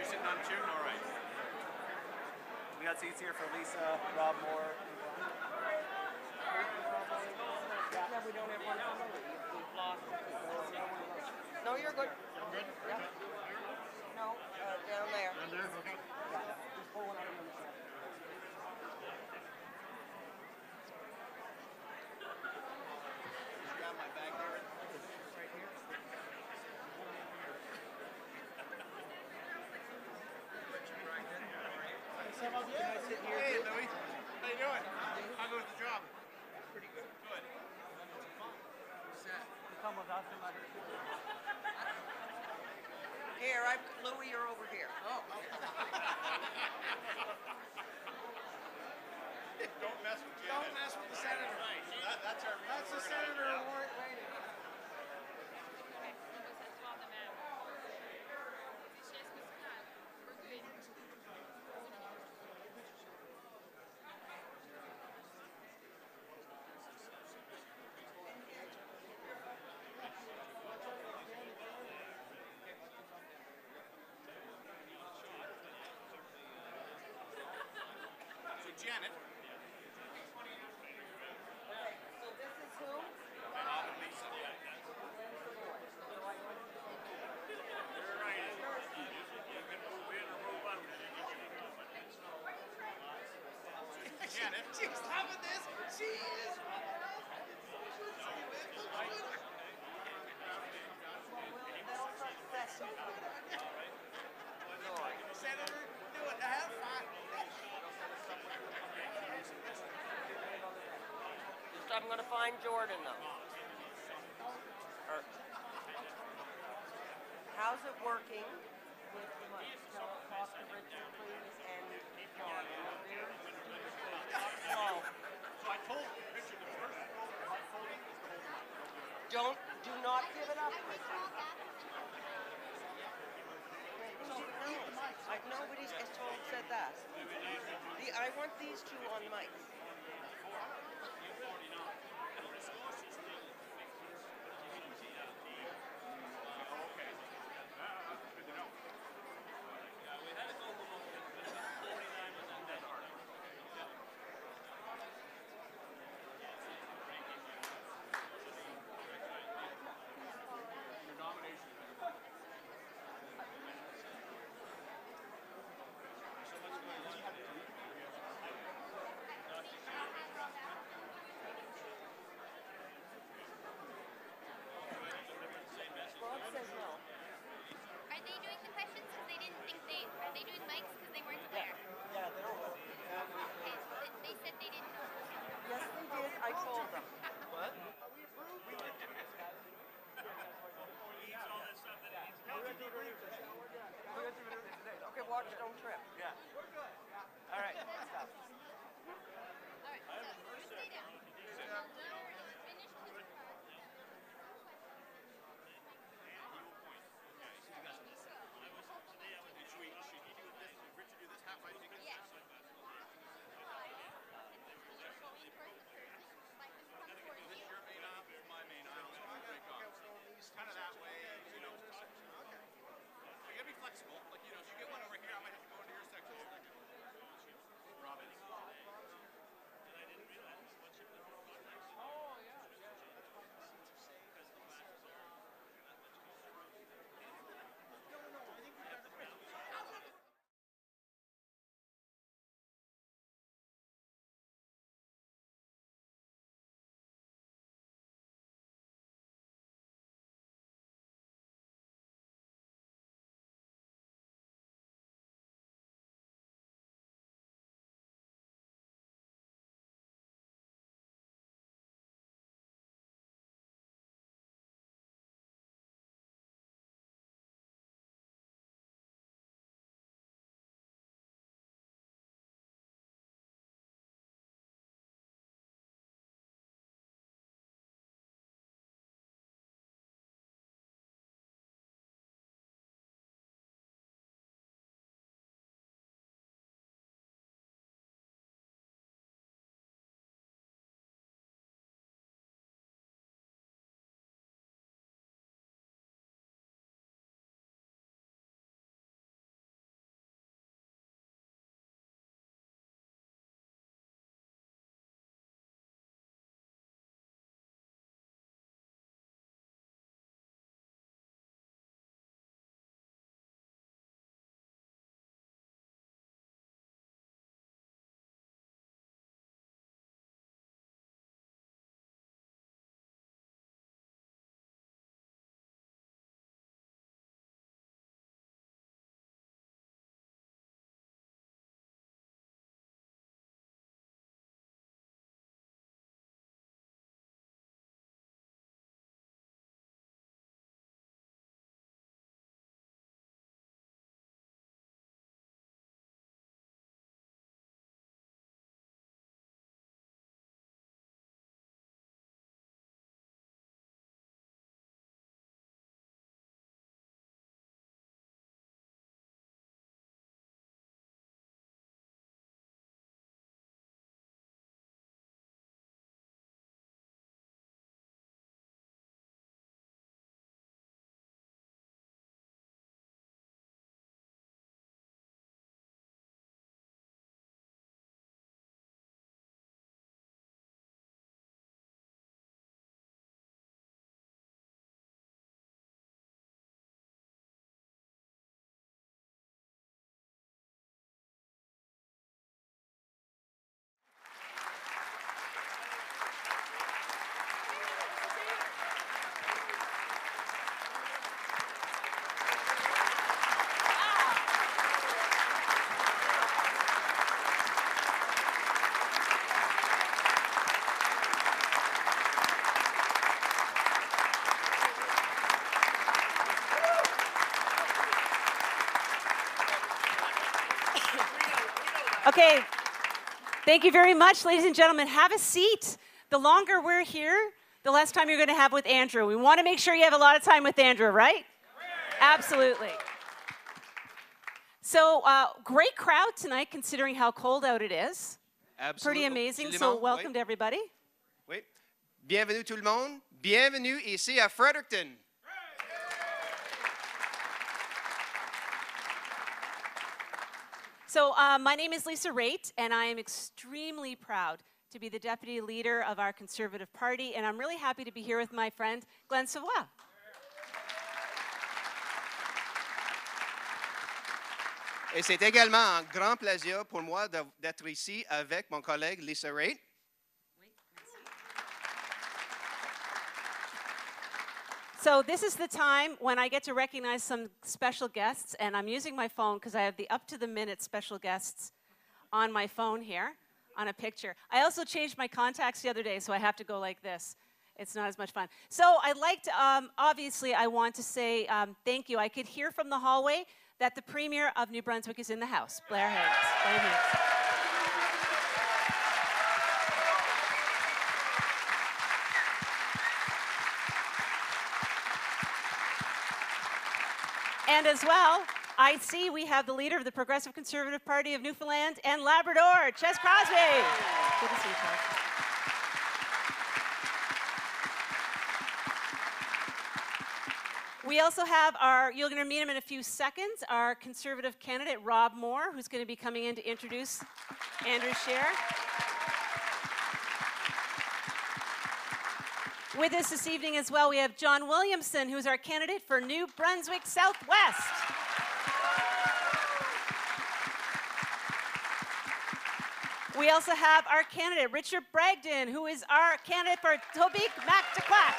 sitting on two? All right. We got seats here for Lisa, Rob Moore. Yeah, we don't have one for Louis. We've lost. No, you're good. I'm good? Yeah. No, down there. I'm there? Okay. Just pull one out of the other side. You got my bag there? Right here. Can I sit here? Hey, Louis. How you doing? How goes the job? Pretty good. Good. You come with us and let her. Here, Louis, you're over here. Oh. Don't mess with Janet. Don't mess with the senator. That's our That's the senator warrant lady. So Janet. So this is who? Bob and Lisa. Janet. She's loving this. She is. That'll start the session. Senator, do it. Have fun. Just I'm going to find Jordan, though. How's it working with the mic? Talk to Richard, please, and John. Slow. So I told Richard the first rule of upholding is to hold the mic. Do not give it up, Richard. Nobody has said that. I want these two on mics. Bob says no. Are they doing the questions because they didn't think are they doing mics because they weren't aware? Yeah, they're over. Okay, they said they didn't know. Yes, they did. I told them. What? Okay, watch, don't trip. Yeah. All right. Stop. All right, so stay down. Well done. Finish with your part. Richard do this half by ticket? Yes. Is this your main aisle? This is my main aisle. So I break off. Kind of that way, you know. Okay. You gotta be flexible. Like, you know, if you get one over here, I might have to go into your section. Robin. Okay, thank you very much, ladies and gentlemen. Have a seat. The longer we're here, the less time you're going to have with Andrew. We want to make sure you have a lot of time with Andrew, right? Absolutely. So, great crowd tonight, considering how cold out it is. Pretty amazing. So, welcome to everybody. Oui. Bienvenue tout le monde. Bienvenue ici à Fredericton. So, my name is Lisa Raitt, and I am extremely proud to be the deputy leader of our Conservative Party, and I'm really happy to be here with my friend Glenn Savoie. Et c'est également un grand plaisir pour moi d'être ici avec mon collègue Lisa Raitt. So this is the time when I get to recognize some special guests, and I'm using my phone because I have the up-to-the-minute special guests on my phone here, on a picture. I also changed my contacts the other day, so I have to go like this. It's not as much fun. So I'd like to, obviously, I want to say thank you. I could hear from the hallway that the Premier of New Brunswick is in the house, Blair Higgs. Blair Higgs. And as well, I see we have the leader of the Progressive Conservative Party of Newfoundland and Labrador, Ches Crosby. Good to see you, Ches. We also have our, you're going to meet him in a few seconds, our Conservative candidate, Rob Moore, who's going to be coming in to introduce Andrew Scheer. With us this evening as well, we have John Williamson, who's our candidate for New Brunswick Southwest. We also have our candidate, Richard Bragdon, who is our candidate for Tobique-Mactaquac.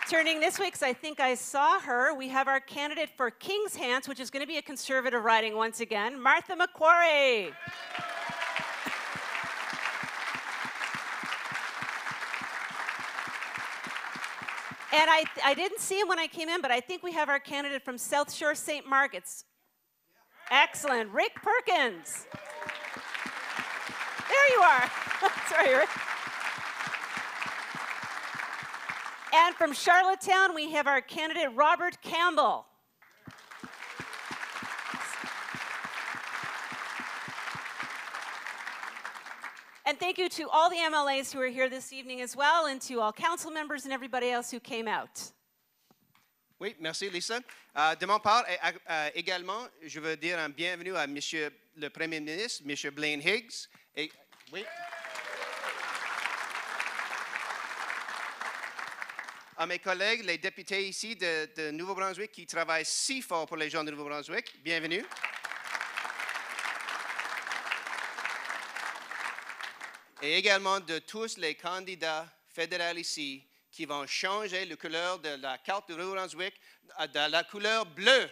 Turning this way, because I think I saw her, we have our candidate for King's Hants, which is going to be a Conservative riding once again, Martha McQuarrie. And I didn't see him when I came in, but I think we have our candidate from South Shore St. Margaret's. Excellent. Rick Perkins. There you are. Sorry, Rick. And from Charlottetown, we have our candidate, Robert Campbell. And thank you to all the MLAs who are here this evening as well, and to all council members and everybody else who came out. Oui, merci Lisa. De mon part, également, je veux dire un bienvenue à Monsieur le Premier ministre, Monsieur Blaine Higgs. Et, oui. À mes collègues, les députés ici de Nouveau-Brunswick qui travaillent si fort pour les gens de Nouveau-Brunswick, bienvenue. Et également de tous les candidats fédéraux ici qui vont changer la couleur de la carte de Nouveau-Brunswick de la couleur bleue.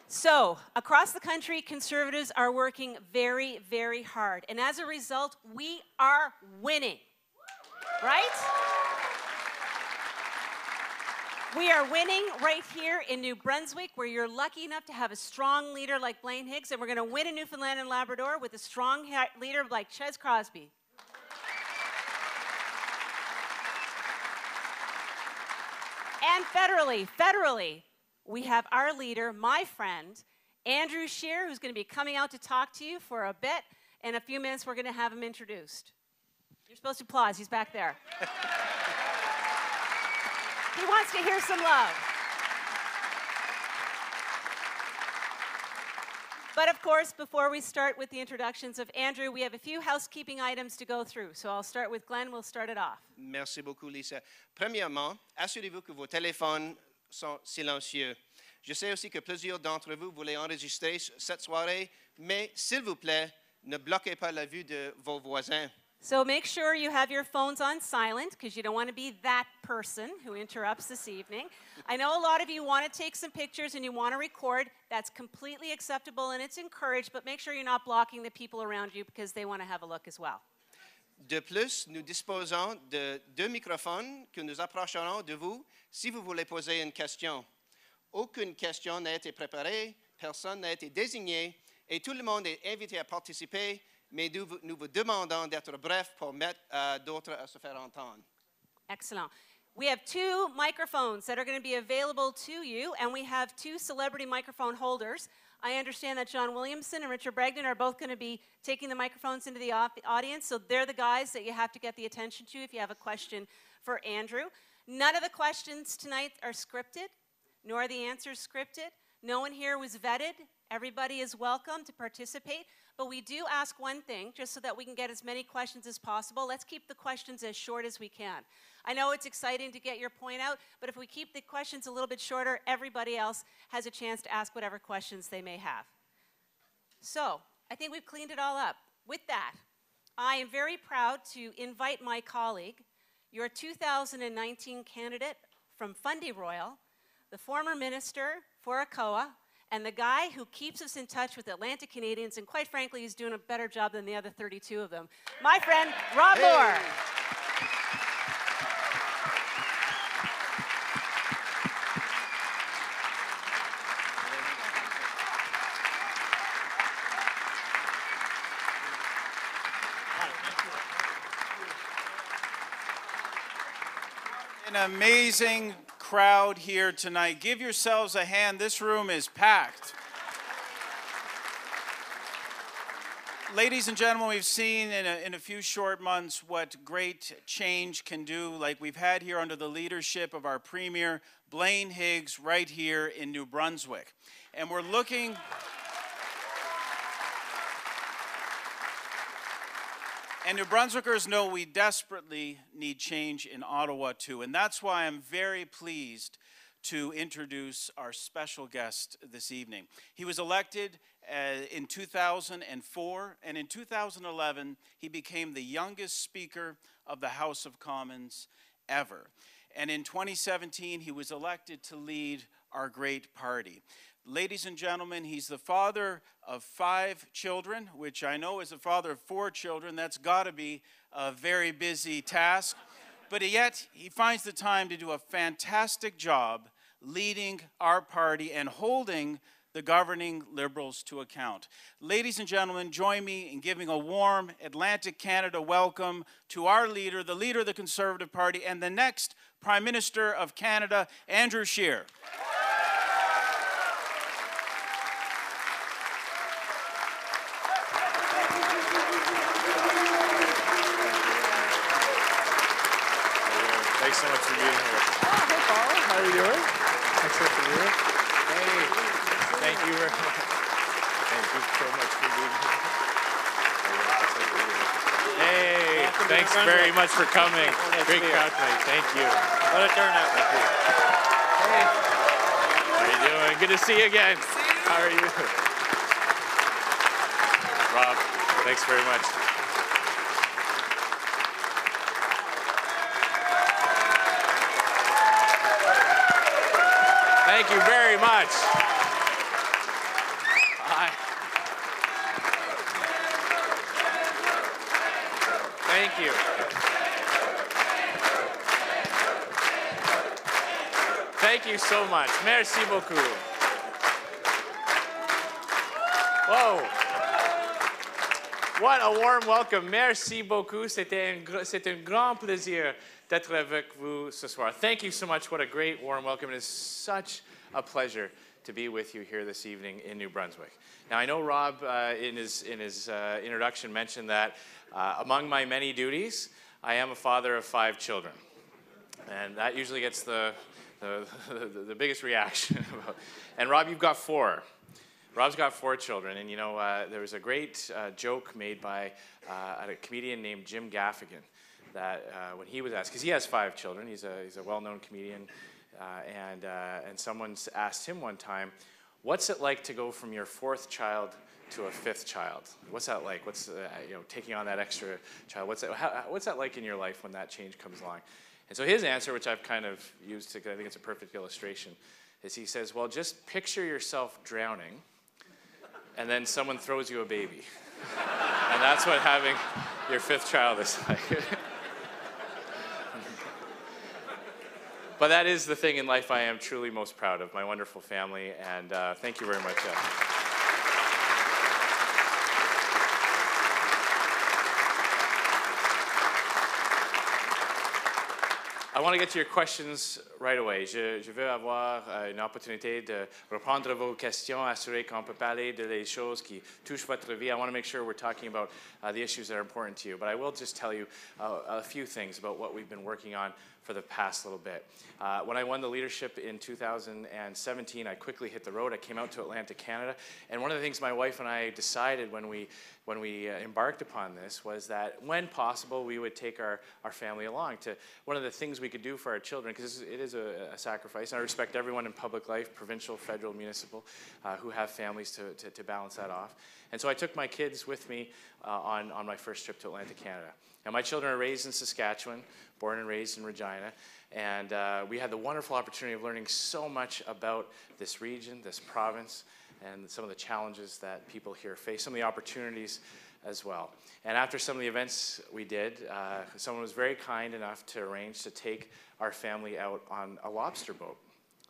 So, across the country, Conservatives are working very, very hard. And as a result, we are winning. Right? We are winning right here in New Brunswick, where you're lucky enough to have a strong leader like Blaine Higgs, and we're going to win in Newfoundland and Labrador with a strong leader like Ches Crosby. And federally, we have our leader, my friend, Andrew Scheer, who's going to be coming out to talk to you for a bit. In a few minutes, we're going to have him introduced. You're supposed to applause. He's back there. He wants to hear some love. But of course, before we start with the introductions of Andrew, we have a few housekeeping items to go through. So I'll start with Glenn. We'll start it off. Merci beaucoup, Lisa. Premièrement, assurez-vous que vos téléphones sont silencieux. Je sais aussi que plusieurs d'entre vous voulaient enregistrer cette soirée, mais s'il vous plaît, ne bloquez pas la vue de vos voisins. So make sure you have your phones on silent, because you don't want to be that person who interrupts this evening. I know a lot of you want to take some pictures and you want to record. That's completely acceptable and it's encouraged, but make sure you're not blocking the people around you because they want to have a look as well. De plus, nous disposons de 2 microphones que nous approcherons de vous si vous voulez poser une question. Aucune question n'a été préparée, personne n'a été désigné et tout le monde est invité à participer, mais nous vous demandons d'être bref pour mettre d'autres à se faire entendre. Excellent. We have 2 microphones that are going to be available to you, and we have 2 celebrity microphone holders. I understand that John Williamson and Richard Bragdon are both going to be taking the microphones into the audience, so they're the guys that you have to get the attention to if you have a question for Andrew. None of the questions tonight are scripted, nor are the answers scripted. No one here was vetted. Everybody is welcome to participate, but we do ask one thing, just so that we can get as many questions as possible. Let's keep the questions as short as we can. I know it's exciting to get your point out, but if we keep the questions a little bit shorter, everybody else has a chance to ask whatever questions they may have. So, I think we've cleaned it all up. With that, I am very proud to invite my colleague, your 2019 candidate from Fundy Royal, the former minister for ACOA, and the guy who keeps us in touch with Atlantic Canadians, and quite frankly, he's doing a better job than the other 32 of them. My friend, Rob Moore. An amazing crowd here tonight. Give yourselves a hand. This room is packed. Ladies and gentlemen, we've seen in a few short months what great change can do, like we've had here under the leadership of our Premier, Blaine Higgs, right here in New Brunswick. And we're looking... And New Brunswickers know we desperately need change in Ottawa too, and that's why I'm very pleased to introduce our special guest this evening. He was elected in 2004, and in 2011, he became the youngest Speaker of the House of Commons ever. And in 2017, he was elected to lead our great party. Ladies and gentlemen, he's the father of 5 children, which I know is a father of 4 children. That's got to be a very busy task. But yet, he finds the time to do a fantastic job leading our party and holding the governing Liberals to account. Ladies and gentlemen, join me in giving a warm Atlantic Canada welcome to our leader, the leader of the Conservative Party, and the next Prime Minister of Canada, Andrew Scheer. Thanks so much for being here. Oh, hey, Paul. How are you doing? Thanks for being here. Hey, thank you very much. Thank you so much for being here. Hey, thanks very much for coming. Great crowd tonight. Thank you. What a turnout. Thank you. Hey. How are you doing? Good to see you again. How are you? Rob, thanks very much. Thank you very much. Thank you. Thank you so much. Merci beaucoup. Whoa. What a warm welcome. Merci beaucoup. C'est un grand plaisir d'être avec vous ce soir. Thank you so much. What a great warm welcome. It is such a pleasure to be with you here this evening in New Brunswick. Now, I know Rob, in his introduction, mentioned that among my many duties, I am a father of 5 children. And that usually gets the biggest reaction. And Rob, you've got 4. Rob's got 4 children. And, you know, there was a great joke made by a comedian named Jim Gaffigan that when he was asked, because he has 5 children, he's a well-known comedian, and someone asked him one time, what's it like to go from your 4th child to a 5th child? What's that like? What's taking on that extra child? What's that like in your life when that change comes along? And so his answer, which I've kind of used because I think it's a perfect illustration, is he says, well, just picture yourself drowning, and then someone throws you a baby. And that's what having your 5th child is like. But that is the thing in life I am truly most proud of, my wonderful family, and thank you very much. I want to get to your questions right away. Je veux avoir une opportunité de reprendre vos questions, assurer qu'on peut parler de les choses qui touchent votre vie. I want to make sure we're talking about the issues that are important to you. But I will just tell you a few things about what we've been working on for the past little bit. When I won the leadership in 2017, I quickly hit the road. I came out to Atlantic Canada. And one of the things my wife and I decided when we embarked upon this was that when possible, we would take our family along to one of the things we could do for our children, because it is a sacrifice. And I respect everyone in public life, provincial, federal, municipal, who have families to balance that off. And so I took my kids with me on my first trip to Atlantic Canada. Now, my children are raised in Saskatchewan, born and raised in Regina, and we had the wonderful opportunity of learning so much about this region, this province, and some of the challenges that people here face, some of the opportunities as well. And after some of the events we did, someone was very kind enough to arrange to take our family out on a lobster boat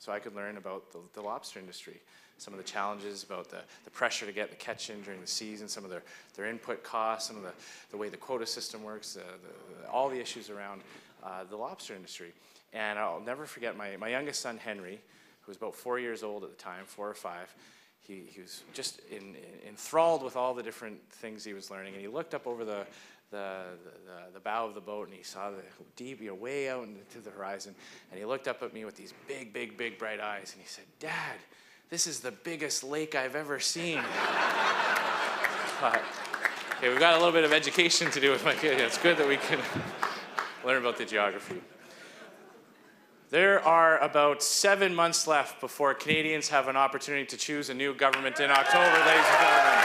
so I could learn about the lobster industry, some of the challenges about the pressure to get the catch in during the season, some of their input costs, some of the way the quota system works, all the issues around the lobster industry. And I'll never forget my youngest son, Henry, who was about 4 years old at the time, 4 or 5. He was just enthralled with all the different things he was learning, and he looked up over the bow of the boat, and he saw the deep, way out into the horizon, and he looked up at me with these big, bright eyes, and he said, "Dad, this is the biggest lake I've ever seen." Okay, we've got a little bit of education to do with my kid. It's good that we can learn about the geography. There are about 7 months left before Canadians have an opportunity to choose a new government in October, ladies and gentlemen.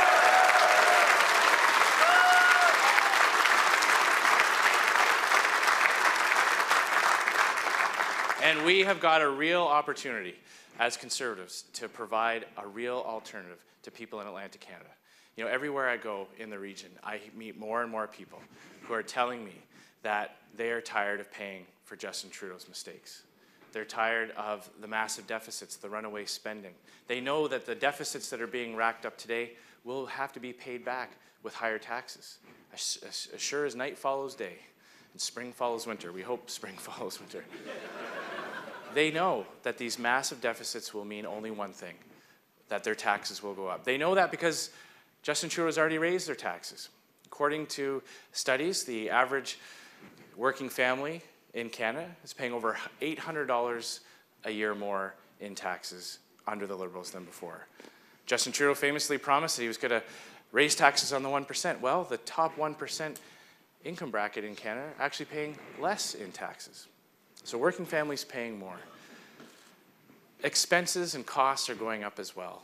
And we have got a real opportunity as Conservatives to provide a real alternative to people in Atlantic Canada. You know, everywhere I go in the region, I meet more and more people who are telling me that they are tired of paying for Justin Trudeau's mistakes. They're tired of the massive deficits, the runaway spending. They know that the deficits that are being racked up today will have to be paid back with higher taxes. As sure as night follows day and spring follows winter, we hope spring follows winter. They know that these massive deficits will mean only one thing, that their taxes will go up. They know that because Justin Trudeau has already raised their taxes. According to studies, the average working family in Canada is paying over $800 a year more in taxes under the Liberals than before. Justin Trudeau famously promised that he was going to raise taxes on the 1%. Well, the top 1% income bracket in Canada are actually paying less in taxes. So working families paying more. Expenses and costs are going up as well.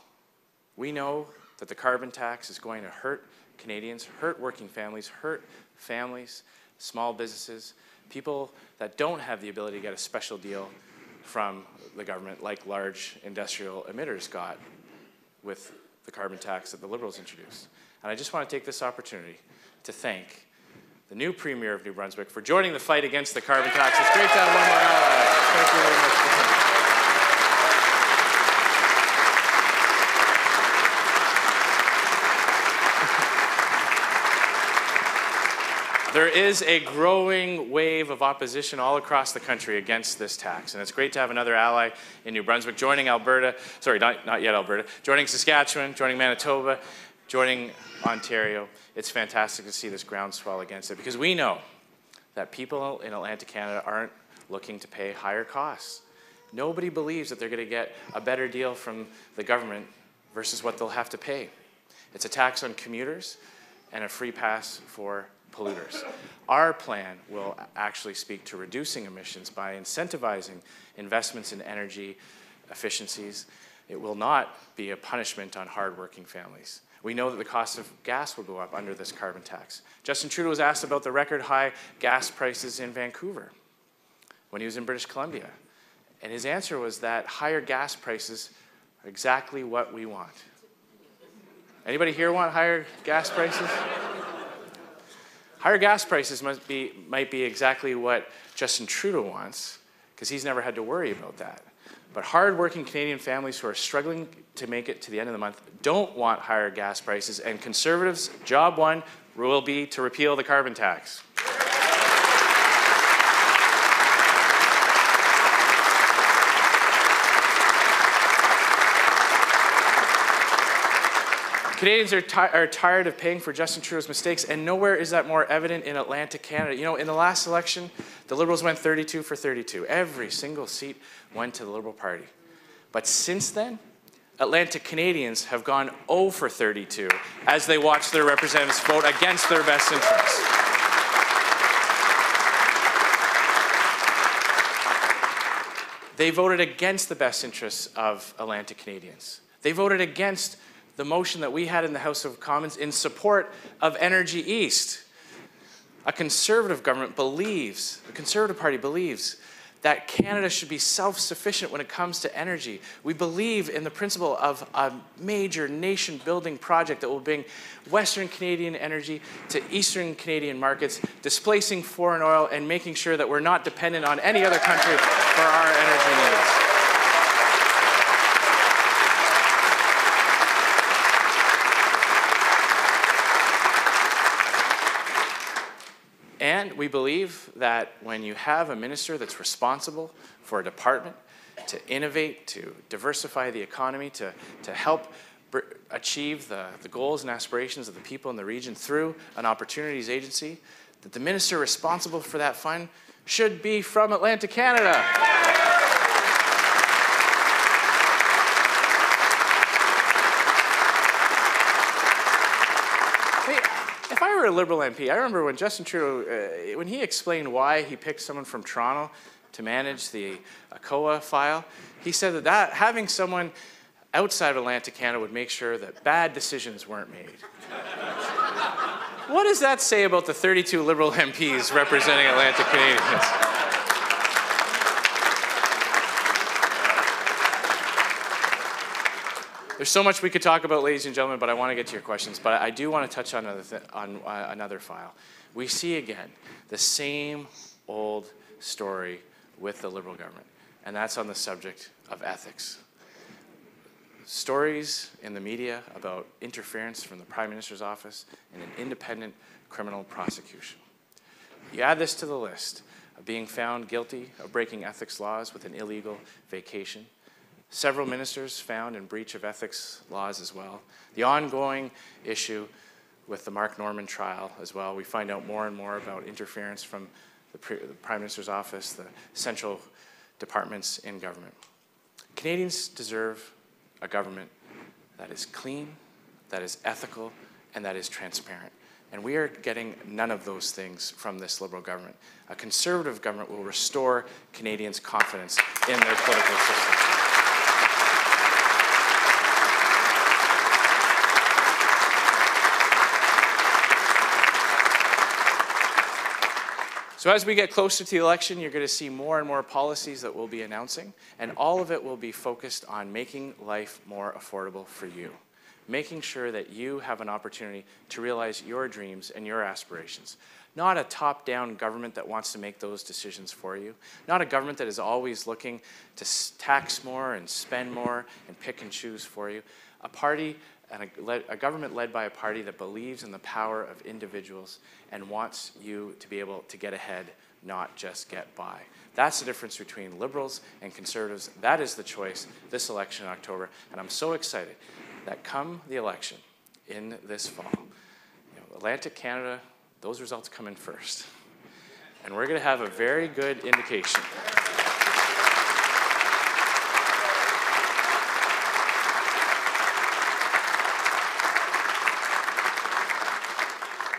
We know that the carbon tax is going to hurt Canadians, hurt working families, hurt families, small businesses, people that don't have the ability to get a special deal from the government like large industrial emitters got with the carbon tax that the Liberals introduced. And I just want to take this opportunity to thank the new Premier of New Brunswick for joining the fight against the carbon tax. It's great to have one more ally. Thank you very much. There is a growing wave of opposition all across the country against this tax, and it's great to have another ally in New Brunswick joining Alberta, sorry, not yet Alberta, joining Saskatchewan, joining Manitoba, joining Ontario. It's fantastic to see this groundswell against it, because we know that people in Atlantic Canada aren't looking to pay higher costs. Nobody believes that they're going to get a better deal from the government versus what they'll have to pay. It's a tax on commuters and a free pass for polluters. Our plan will actually speak to reducing emissions by incentivizing investments in energy efficiencies. It will not be a punishment on hardworking families. We know that the cost of gas will go up under this carbon tax. Justin Trudeau was asked about the record high gas prices in Vancouver when he was in British Columbia. And his answer was that higher gas prices are exactly what we want. Anybody here want higher gas prices? Higher gas prices might be exactly what Justin Trudeau wants, because he's never had to worry about that. But hard-working Canadian families who are struggling to make it to the end of the month don't want higher gas prices, and Conservatives' job one will be to repeal the carbon tax. Canadians are tired of paying for Justin Trudeau's mistakes, and nowhere is that more evident in Atlantic Canada. You know, in the last election, the Liberals went 32 for 32. Every single seat went to the Liberal Party. But since then, Atlantic Canadians have gone 0 for 32 as they watch their representatives vote against their best interests. They voted against the best interests of Atlantic Canadians. They voted against the motion that we had in the House of Commons in support of Energy East. A Conservative government believes, the Conservative Party believes, that Canada should be self-sufficient when it comes to energy. We believe in the principle of a major nation-building project that will bring Western Canadian energy to Eastern Canadian markets, displacing foreign oil and making sure that we're not dependent on any other country for our energy needs. And we believe that when you have a minister that's responsible for a department to innovate, to diversify the economy, to help achieve the goals and aspirations of the people in the region through an opportunities agency, that the minister responsible for that fund should be from Atlantic Canada. If I were a Liberal MP, I remember when Justin Trudeau, when he explained why he picked someone from Toronto to manage the ACOA file, he said that having someone outside of Atlantic Canada would make sure that bad decisions weren't made. What does that say about the 32 Liberal MPs representing Atlantic Canadians? There's so much we could talk about, ladies and gentlemen, but I want to get to your questions. But I do want to touch on another file. We see again the same old story with the Liberal government, and that's on the subject of ethics. Stories in the media about interference from the Prime Minister's office in an independent criminal prosecution. You add this to the list of being found guilty of breaking ethics laws with an illegal vacation. Several ministers found in breach of ethics laws as well. The ongoing issue with the Mark Norman trial as well. We find out more and more about interference from the Prime Minister's office, the central departments in government. Canadians deserve a government that is clean, that is ethical, and that is transparent. And we are getting none of those things from this Liberal government. A Conservative government will restore Canadians' confidence in their political system. So as we get closer to the election, you're going to see more and more policies that we'll be announcing, and all of it will be focused on making life more affordable for you, making sure that you have an opportunity to realize your dreams and your aspirations. Not a top-down government that wants to make those decisions for you, not a government that is always looking to tax more and spend more and pick and choose for you. A party and a government led by a party that believes in the power of individuals and wants you to be able to get ahead, not just get by. That's the difference between Liberals and Conservatives. That is the choice this election in October. And I'm so excited that come the election in this fall, Atlantic Canada, those results come in first. And we're going to have a very good indication.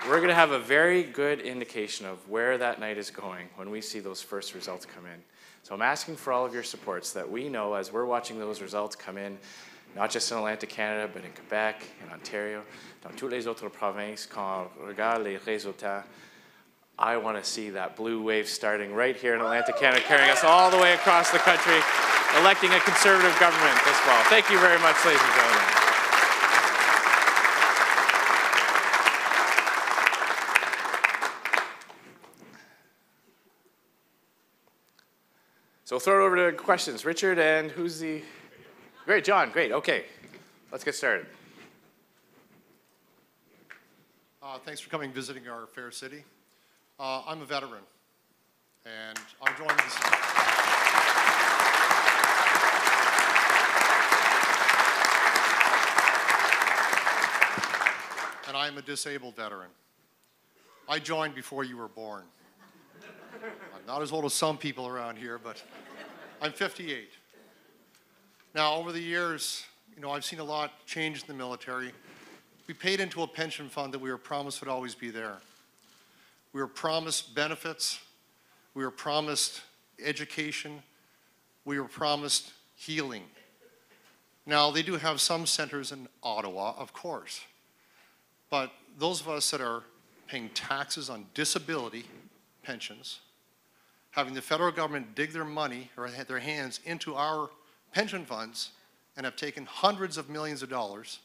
We're going to have a very good indication of where that night is going when we see those first results come in. So I'm asking for all of your supports that we know as we're watching those results come in, not just in Atlantic Canada, but in Quebec, in Ontario, dans toutes les autres provinces, quand on regarde les résultats, I want to see that blue wave starting right here in Atlantic Canada, carrying us all the way across the country, electing a Conservative government this fall. Thank you very much, ladies and gentlemen. So we'll throw it over to questions. Richard, and who's the... Great, John, great, okay. Let's get started. Thanks for coming visiting our fair city. I'm a veteran, and I'm joining this... And I'm a disabled veteran. I joined before you were born. I'm not as old as some people around here, but I'm 58. Now, over the years, you know, I've seen a lot change in the military. We paid into a pension fund that we were promised would always be there. We were promised benefits. We were promised education. We were promised healing. Now, they do have some centers in Ottawa, of course. But those of us that are paying taxes on disability pensions, having the federal government dig their money or their hands into our pension funds and have taken hundreds of millions of dollars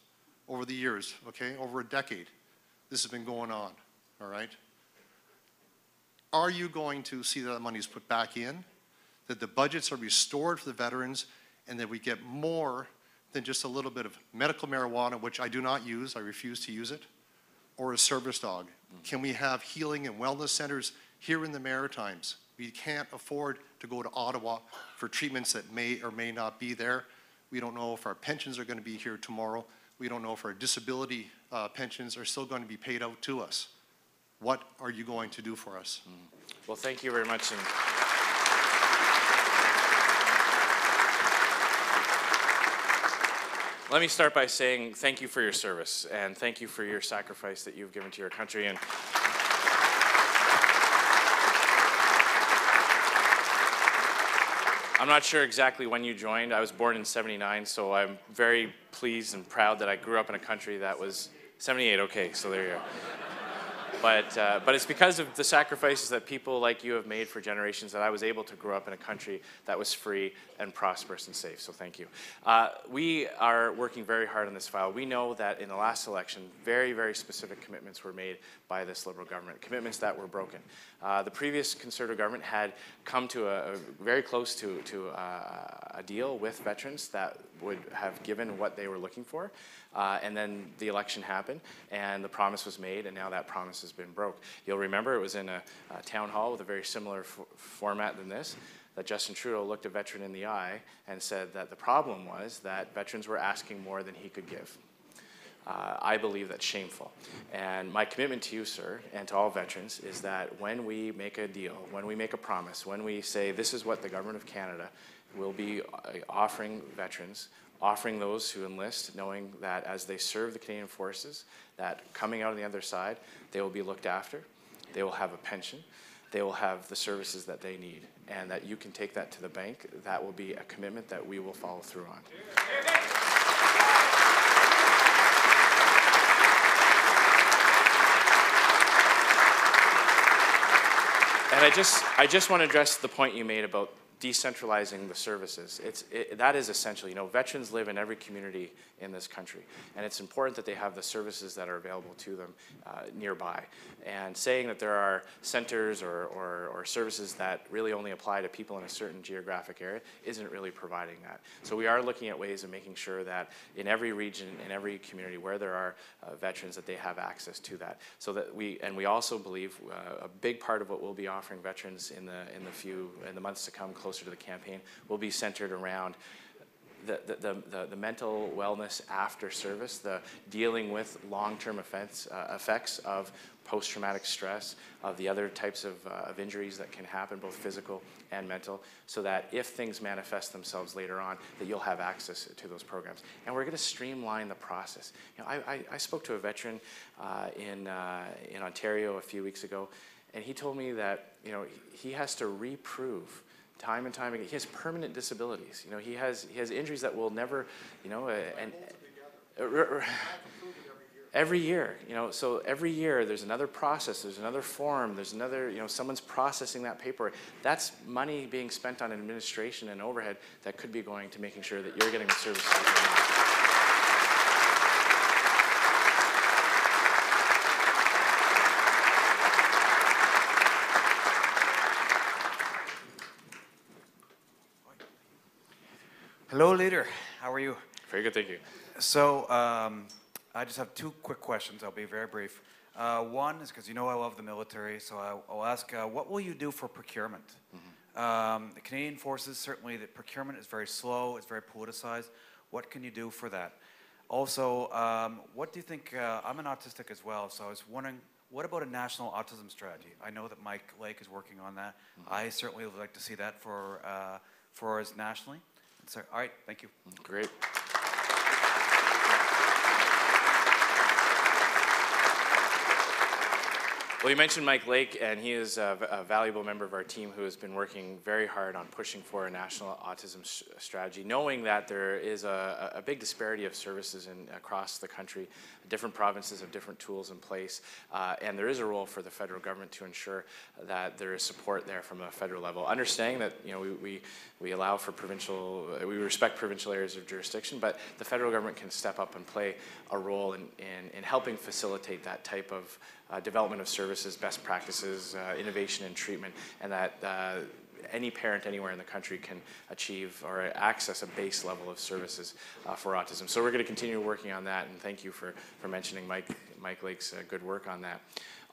over the years, okay, over a decade, this has been going on, all right? Are you going to see that money is put back in, that the budgets are restored for the veterans, and that we get more than just a little bit of medical marijuana, which I do not use, I refuse to use it, or a service dog? Can we have healing and wellness centers here in the Maritimes? We can't afford to go to Ottawa for treatments that may or may not be there. We don't know if our pensions are going to be here tomorrow. We don't know if our disability pensions are still going to be paid out to us. What are you going to do for us? Well, thank you very much. And let me start by saying thank you for your service and thank you for your sacrifice that you've given to your country. And I'm not sure exactly when you joined. I was born in '79, so I'm very pleased and proud that I grew up in a country that was '78. Okay, so there you are. But it's because of the sacrifices that people like you have made for generations that I was able to grow up in a country that was free and prosperous and safe, so thank you. We are working very hard on this file. We know that in the last election, very, very specific commitments were made by this Liberal government, commitments that were broken. The previous Conservative government had come to very close to a deal with veterans that would have given what they were looking for. And then the election happened, and the promise was made, and now that promise has been broke. You'll remember it was in a town hall with a very similar format than this, that Justin Trudeau looked a veteran in the eye and said that the problem was that veterans were asking more than he could give. I believe that's shameful. And my commitment to you, sir, and to all veterans is that when we make a deal, when we make a promise, when we say this is what the Government of Canada will be offering veterans, offering those who enlist, knowing that as they serve the Canadian Forces, that coming out on the other side, they will be looked after, they will have a pension, they will have the services that they need, and that you can take that to the bank. That will be a commitment that we will follow through on. And I just want to address the point you made about decentralizing the services. That is essential. You know, veterans live in every community in this country, and it's important that they have the services that are available to them nearby. And saying that there are centers or services that really only apply to people in a certain geographic area isn't really providing that. So we are looking at ways of making sure that in every region, in every community where there are veterans, that they have access to that. So that we also believe a big part of what we'll be offering veterans in the months to come, closer to the campaign, will be centered around the mental wellness after service, the dealing with long-term effects of post-traumatic stress, of the other types of injuries that can happen, both physical and mental, so that if things manifest themselves later on, that you'll have access to those programs. And we're going to streamline the process. You know, I spoke to a veteran in Ontario a few weeks ago, and he told me that, you know, he has to reprove time and time again. He has permanent disabilities. You know, he has injuries that will never, you know, every year, you know, so every year there's another process, there's another form, there's another, you know, someone's processing that paperwork. That's money being spent on administration and overhead that could be going to making sure that you're getting the services that you need. Hello, leader. How are you? Very good, thank you. So, I just have 2 quick questions. I'll be very brief. One is because you know I love the military, so I'll ask, what will you do for procurement? The Canadian Forces, certainly the procurement is very slow, it's very politicized. What can you do for that? Also, what do you think, I'm an autistic as well, so I was wondering, what about a national autism strategy? I know that Mike Lake is working on that. I certainly would like to see that for us nationally. So, all right, thank you. Great. Well, you mentioned Mike Lake, and he is a valuable member of our team who has been working very hard on pushing for a national autism strategy, knowing that there is a big disparity of services across the country. Different provinces have different tools in place, and there is a role for the federal government to ensure that there is support there from a federal level. Understanding that we allow for we respect provincial areas of jurisdiction, but the federal government can step up and play a role in helping facilitate that type of development of services, best practices, innovation in treatment, and that any parent anywhere in the country can achieve or access a base level of services for autism. So we're going to continue working on that, and thank you for mentioning Mike Lake's good work on that.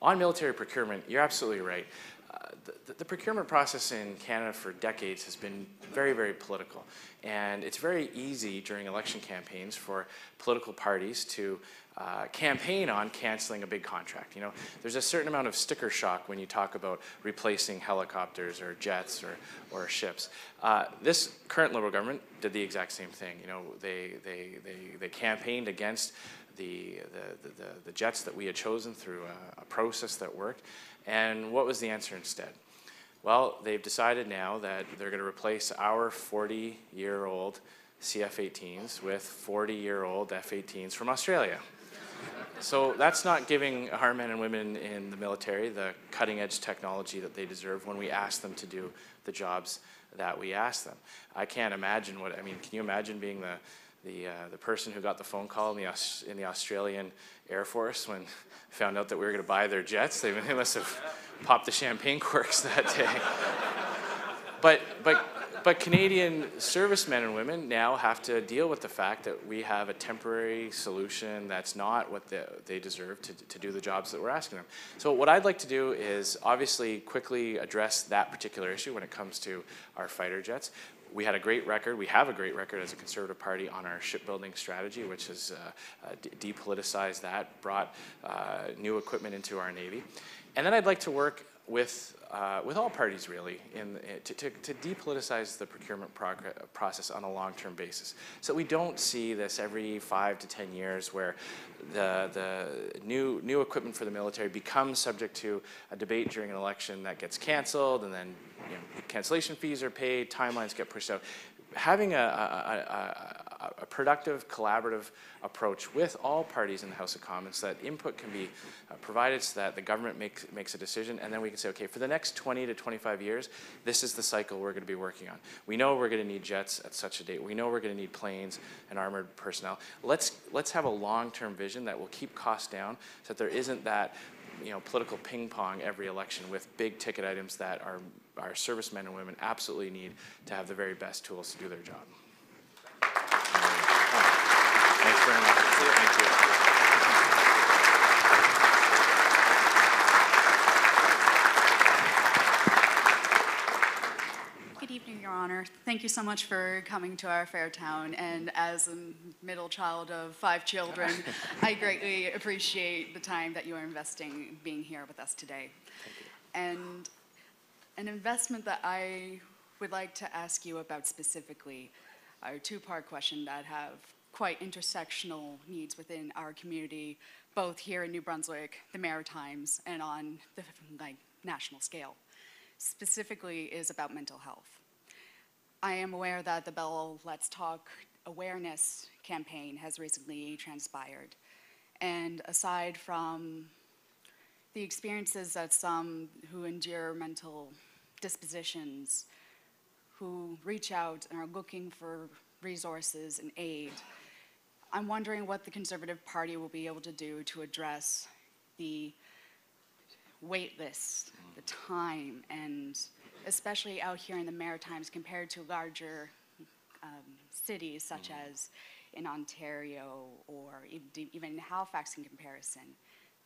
On military procurement, you're absolutely right. The procurement process in Canada for decades has been very, very political, and it's very easy during election campaigns for political parties to campaign on canceling a big contract. You know, there's a certain amount of sticker shock when you talk about replacing helicopters or jets or ships. This current Liberal government did the exact same thing. You know, they campaigned against the jets that we had chosen through a process that worked. And what was the answer instead? Well, they've decided now that they're going to replace our 40-year-old CF-18s with 40-year-old F-18s from Australia. So that's not giving our men and women in the military the cutting-edge technology that they deserve when we ask them to do the jobs that we ask them. I can't imagine can you imagine being the person who got the phone call in the Australian Air Force when found out that we were going to buy their jets? They must have popped the champagne corks that day. But Canadian servicemen and women now have to deal with the fact that we have a temporary solution that's not what they deserve to do the jobs that we're asking them. So what I'd like to do is obviously quickly address that particular issue when it comes to our fighter jets. We have a great record as a Conservative Party on our shipbuilding strategy, which has depoliticized that, brought new equipment into our Navy. And then I'd like to work with all parties, really, to depoliticize the procurement process on a long-term basis. So we don't see this every 5 to 10 years where the new equipment for the military becomes subject to a debate during an election that gets canceled, and then cancellation fees are paid, timelines get pushed out. Having a productive, collaborative approach with all parties in the House of Commons, that input can be provided so that the government makes a decision, and then we can say, okay, for the next 20 to 25 years, this is the cycle we're going to be working on. We know we're going to need jets at such a date. We know we're going to need planes and armored personnel. Let's have a long-term vision that will keep costs down so that there isn't that political ping pong every election with big ticket items that our servicemen and women absolutely need to have the very best tools to do their job. Thanks very much. Thank you. Good evening, Your Honor. Thank you so much for coming to our fair town. And as a middle child of 5 children, I greatly appreciate the time that you are investing being here with us today. And an investment that I would like to ask you about specifically are a 2-part question that have quite intersectional needs within our community, both here in New Brunswick, the Maritimes, and on the national scale. Specifically is about mental health. I am aware that the Bell Let's Talk awareness campaign has recently transpired. And aside from the experiences that some who endure mental dispositions, who reach out and are looking for resources and aid, I'm wondering what the Conservative Party will be able to do to address the wait lists, the time, and especially out here in the Maritimes compared to larger cities such as in Ontario or even Halifax in comparison,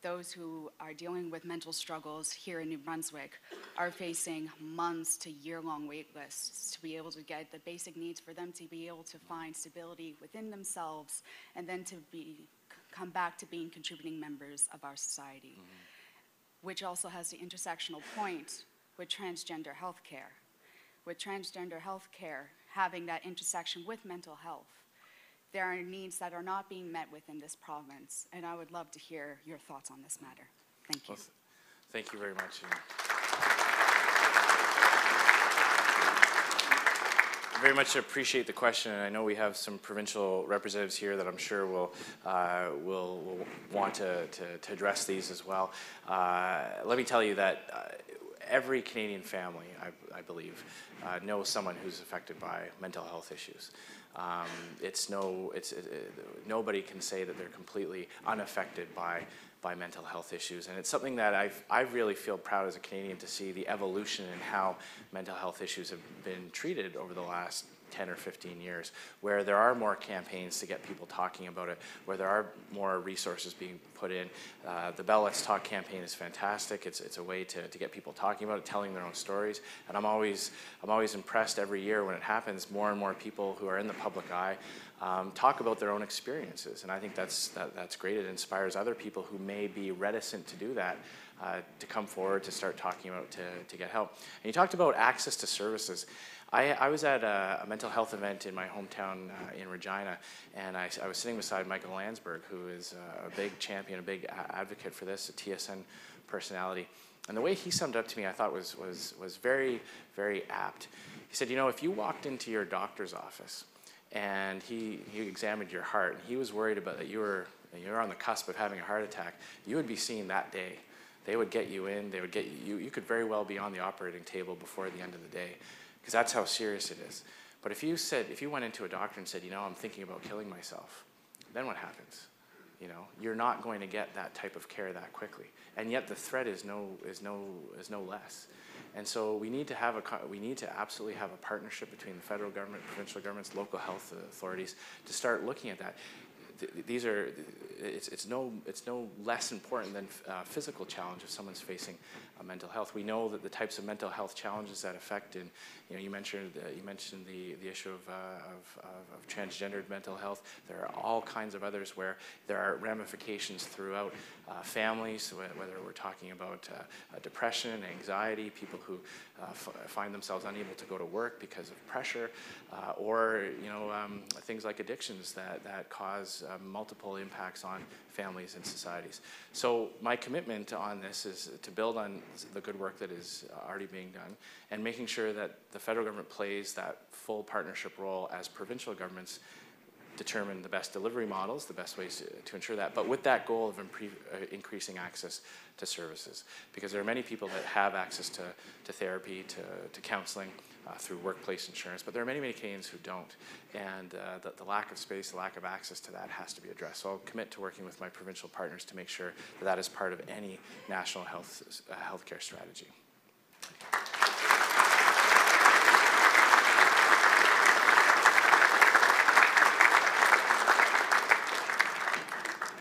those who are dealing with mental struggles here in New Brunswick are facing months to year-long wait lists to be able to get the basic needs for them to be able to find stability within themselves and then to come back to being contributing members of our society, which also has the intersectional point with transgender health care. With transgender health care having that intersection with mental health, there are needs that are not being met within this province, and I would love to hear your thoughts on this matter. Thank you. Well, thank you very much. I very much appreciate the question, and I know we have some provincial representatives here that I'm sure will want to address these as well. Let me tell you that every Canadian family, I believe, knows someone who's affected by mental health issues. Nobody can say that they're completely unaffected by mental health issues, and it's something that I really feel proud as a Canadian to see the evolution in how mental health issues have been treated over the last 10 or 15 years, where there are more campaigns to get people talking about it, where there are more resources being put in. The Bell Let's Talk campaign is fantastic. It's a way to get people talking about it, telling their own stories, and I'm always impressed every year when it happens. More and more people who are in the public eye talk about their own experiences, and I think that's great. It inspires other people who may be reticent to do that to come forward, to start talking about to get help. And you talked about access to services. I was at a mental health event in my hometown in Regina, and I was sitting beside Michael Landsberg, who is a big champion, a big advocate for this, a TSN personality. And the way he summed up to me, I thought was very, very apt. He said, you know, if you walked into your doctor's office and he examined your heart, and he was worried about that you're on the cusp of having a heart attack, you would be seen that day. They would get you in, they would get you, you could very well be on the operating table before the end of the day, because that's how serious it is. But if you went into a doctor and said, you know, I'm thinking about killing myself, then what happens? You know, you're not going to get that type of care that quickly, and yet the threat is no less. And so we need to absolutely have a partnership between the federal government, provincial governments, local health authorities to start looking at that. It's no less important than physical challenge if someone's facing mental health. We know that the types of mental health challenges that affect, you mentioned the issue of transgendered mental health. There are all kinds of others where there are ramifications throughout families, whether we're talking about depression, anxiety, people who find themselves unable to go to work because of pressure, or things like addictions that cause multiple impacts on families and societies. So my commitment on this is to build on the good work that is already being done, and making sure that the federal government plays that full partnership role as provincial governments determine the best delivery models, the best ways to ensure that, but with that goal of increasing access to services. Because there are many people that have access to therapy, to counseling, through workplace insurance, but there are many, many Canadians who don't. And the lack of space, the lack of access to that has to be addressed. So I'll commit to working with my provincial partners to make sure that that is part of any national healthcare strategy.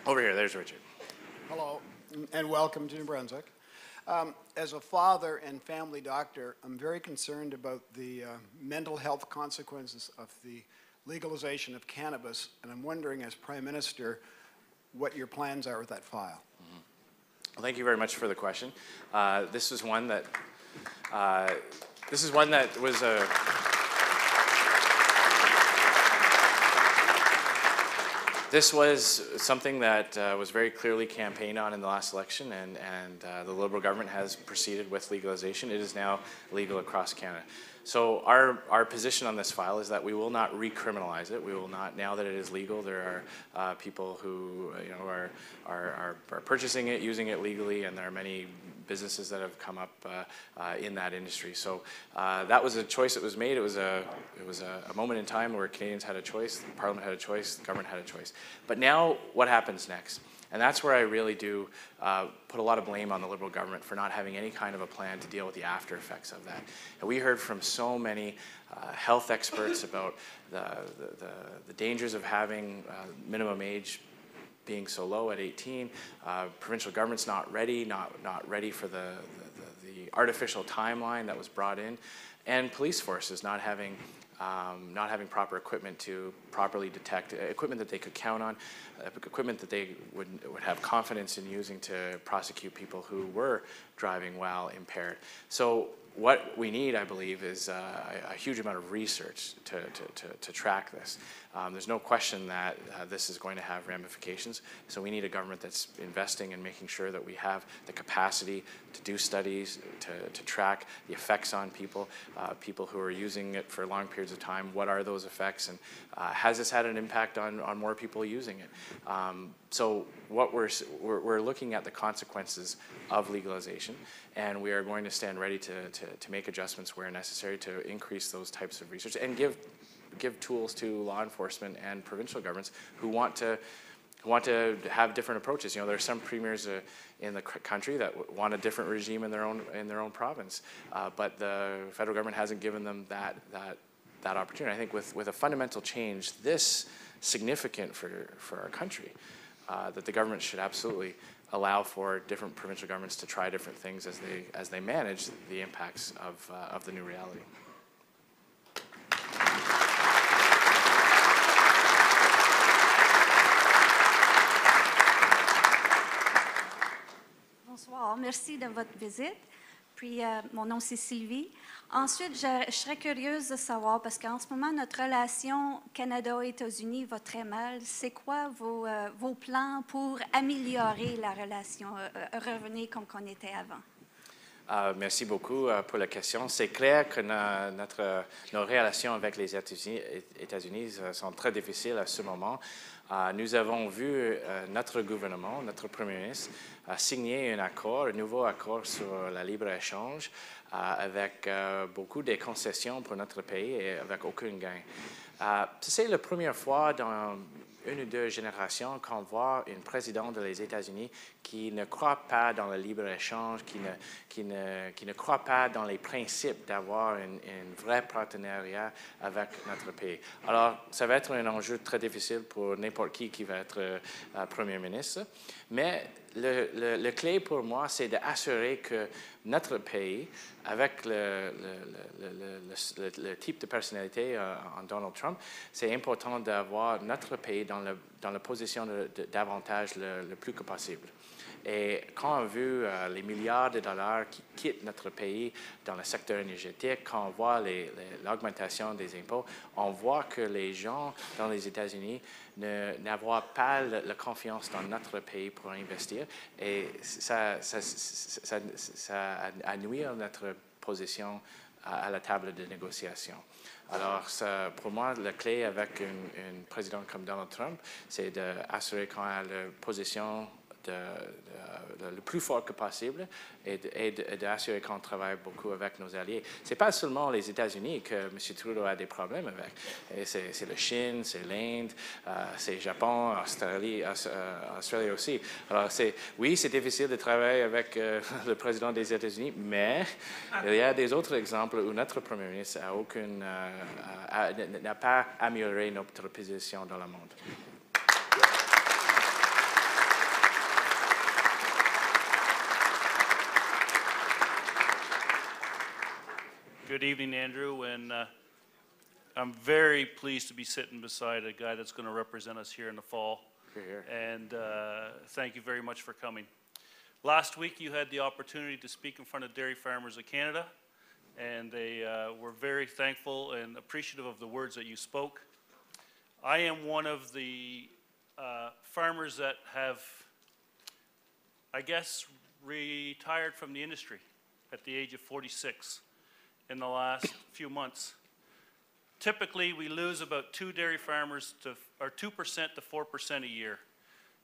Over here, there's Richard. Hello, and welcome to New Brunswick. As a father and family doctor, I'm very concerned about the mental health consequences of the legalization of cannabis, and I'm wondering, as Prime Minister, what your plans are with that file. Mm-hmm. Well, thank you very much for the question. This is one that was a. This was something that was very clearly campaigned on in the last election, and the Liberal government has proceeded with legalization. It is now legal across Canada. So our position on this file is that we will not recriminalize it. We will not, now that it is legal, there are people who are purchasing it, using it legally, and there are many businesses that have come up in that industry. So that was a choice that was made. It was a moment in time where Canadians had a choice, the Parliament had a choice, the government had a choice. But now what happens next? And that's where I really do put a lot of blame on the Liberal government for not having any kind of a plan to deal with the after effects of that. And we heard from so many health experts about the dangers of having minimum age being so low at 18, provincial government's not ready for the artificial timeline that was brought in, and police forces not having proper equipment to properly detect, equipment that they could count on, equipment that they would have confidence in using to prosecute people who were driving while impaired. So what we need, I believe, is a huge amount of research to track this. There's no question that this is going to have ramifications, so we need a government that's investing in making sure that we have the capacity to do studies, to track the effects on people, people who are using it for long periods of time. What are those effects, and has this had an impact on more people using it? So what we're looking at the consequences of legalization, and we are going to stand ready to make adjustments where necessary to increase those types of research and give tools to law enforcement and provincial governments who want to have different approaches. You know, there are some premiers in the country that want a different regime in their own province, but the federal government hasn't given them that opportunity. I think with a fundamental change this significant for our country, that the government should absolutely allow for different provincial governments to try different things as they manage the impacts of the new reality. Bonsoir, merci de votre visite. Puis, mon nom c'est Sylvie. Ensuite, je serais curieuse de savoir, parce qu'en ce moment, notre relation Canada-États-Unis va très mal. C'est quoi vos plans pour améliorer la relation, revenir comme qu'on était avant? Merci beaucoup pour la question. C'est clair que nos relations avec les États-Unis sont très difficiles à ce moment. Nous avons vu notre gouvernement, notre premier ministre, signer un nouveau accord sur le libre-échange avec beaucoup de concessions pour notre pays et avec aucun gain. C'est la première fois dans une ou deux générations qu'on voit une présidente des États-Unis qui ne croit pas dans le libre-échange, qui ne croit pas dans les principes d'avoir un vrai partenariat avec notre pays. Alors, ça va être un enjeu très difficile pour n'importe qui va être Premier ministre, mais le clé pour moi, c'est d'assurer que notre pays, avec le type de personnalité en Donald Trump, c'est important d'avoir notre pays dans la position d'avantage le plus que possible. Et quand on veut les milliards de dollars qui quittent notre pays dans le secteur énergétique, quand on voit l'augmentation des impôts, on voit que les gens dans les États-Unis n'avoir pas la confiance dans notre pays pour investir, et ça nuit à notre position à la table de négociation. Alors, pour moi, la clé avec un président comme Donald Trump, c'est d'assurer qu'on a la position le plus fort que possible et d'assurer qu'on travaille beaucoup avec nos alliés. Ce n'est pas seulement les États-Unis que M. Trudeau a des problèmes avec. C'est la Chine, c'est l'Inde, c'est le Japon, Australie aussi. Alors, oui, c'est difficile de travailler avec le président des États-Unis, mais il y a des autres exemples où notre Premier ministre n'a pas amélioré notre position dans le monde. Good evening, Andrew, and I'm very pleased to be sitting beside a guy that's going to represent us here in the fall. Here. And thank you very much for coming. Last week you had the opportunity to speak in front of Dairy Farmers of Canada, and they were very thankful and appreciative of the words that you spoke. I am one of the farmers that have, I guess, retired from the industry at the age of 46. In the last few months. Typically, we lose about 2 dairy farmers or 2% to 4% a year.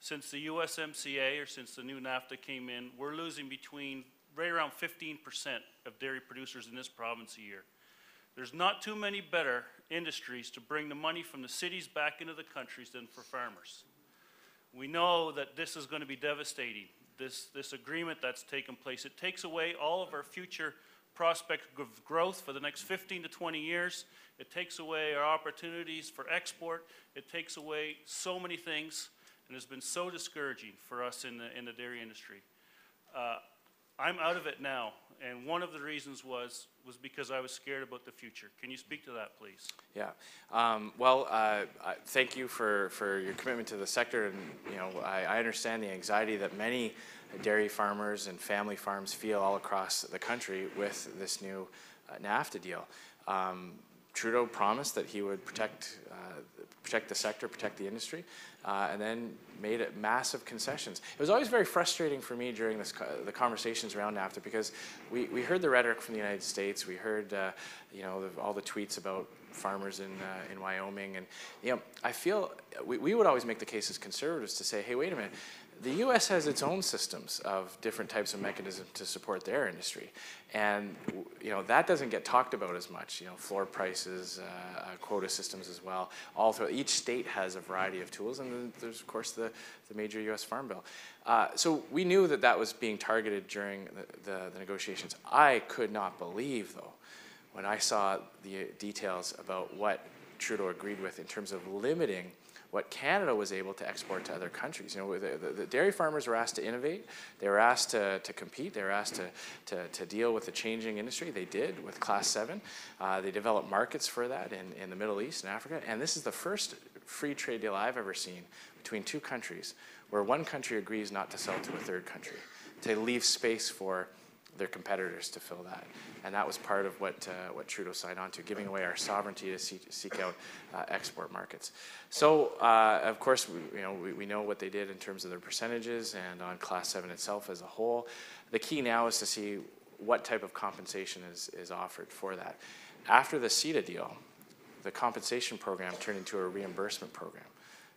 Since the USMCA, or since the new NAFTA came in, we're losing right around 15% of dairy producers in this province a year. There's not too many better industries to bring the money from the cities back into the countries than for farmers. We know that this is going to be devastating. This agreement that's taken place, it takes away all of our future prospect of growth for the next 15 to 20 years. It takes away our opportunities for export. It takes away so many things, and it's been so discouraging for us in the dairy industry. I'm out of it now, and one of the reasons was because I was scared about the future. Can you speak to that, please? Yeah. Thank you for your commitment to the sector, and I understand the anxiety that many dairy farmers and family farms feel all across the country with this new NAFTA deal. Trudeau promised that he would protect the sector, protect the industry, and then made it massive concessions. It was always very frustrating for me during the conversations around NAFTA, because we heard the rhetoric from the United States. We heard all the tweets about farmers in Wyoming, and I feel we would always make the case as conservatives to say, hey, wait a minute. The U.S. has its own systems of different types of mechanisms to support their industry, and that doesn't get talked about as much. Floor prices, quota systems as well. All through each state has a variety of tools, and then there's of course the major U.S. Farm Bill. So we knew that was being targeted during the negotiations. I could not believe, though, when I saw the details about what Trudeau agreed with in terms of limiting what Canada was able to export to other countries. The dairy farmers were asked to innovate. They were asked to compete. They were asked to deal with the changing industry. They did with Class 7. They developed markets for that in the Middle East and Africa. And this is the first free trade deal I've ever seen between two countries where one country agrees not to sell to a third country, to leave space for their competitors to fill that. And that was part of what Trudeau signed on to, giving away our sovereignty to seek out export markets. So, of course, we know what they did in terms of their percentages and on Class 7 itself as a whole. The key now is to see what type of compensation is offered for that. After the CETA deal, the compensation program turned into a reimbursement program.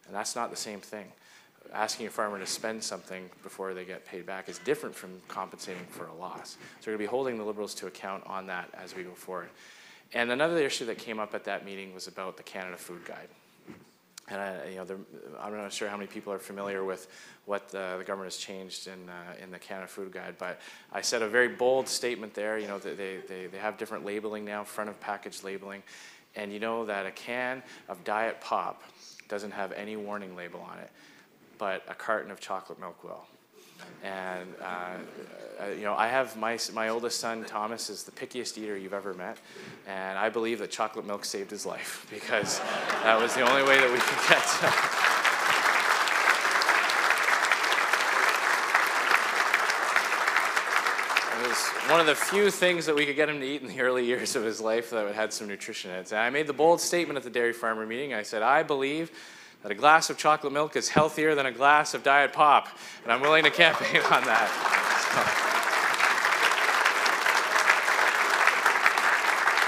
And that's not the same thing. Asking a farmer to spend something before they get paid back is different from compensating for a loss. So we're going to be holding the Liberals to account on that as we go forward. And another issue that came up at that meeting was about the Canada Food Guide. And I'm not sure how many people are familiar with what the government has changed in the Canada Food Guide, but I said a very bold statement there. They have different labeling now, front of package labeling, and you know that a can of Diet Pop doesn't have any warning label on it, but a carton of chocolate milk will. And I have my oldest son, Thomas, is the pickiest eater you've ever met, and I believe that chocolate milk saved his life, because that was the only way that we could get It was one of the few things that we could get him to eat in the early years of his life that had some nutrition in it. And I made the bold statement at the dairy farmer meeting. I said, I believe that a glass of chocolate milk is healthier than a glass of Diet Pop, and I'm willing to campaign on that.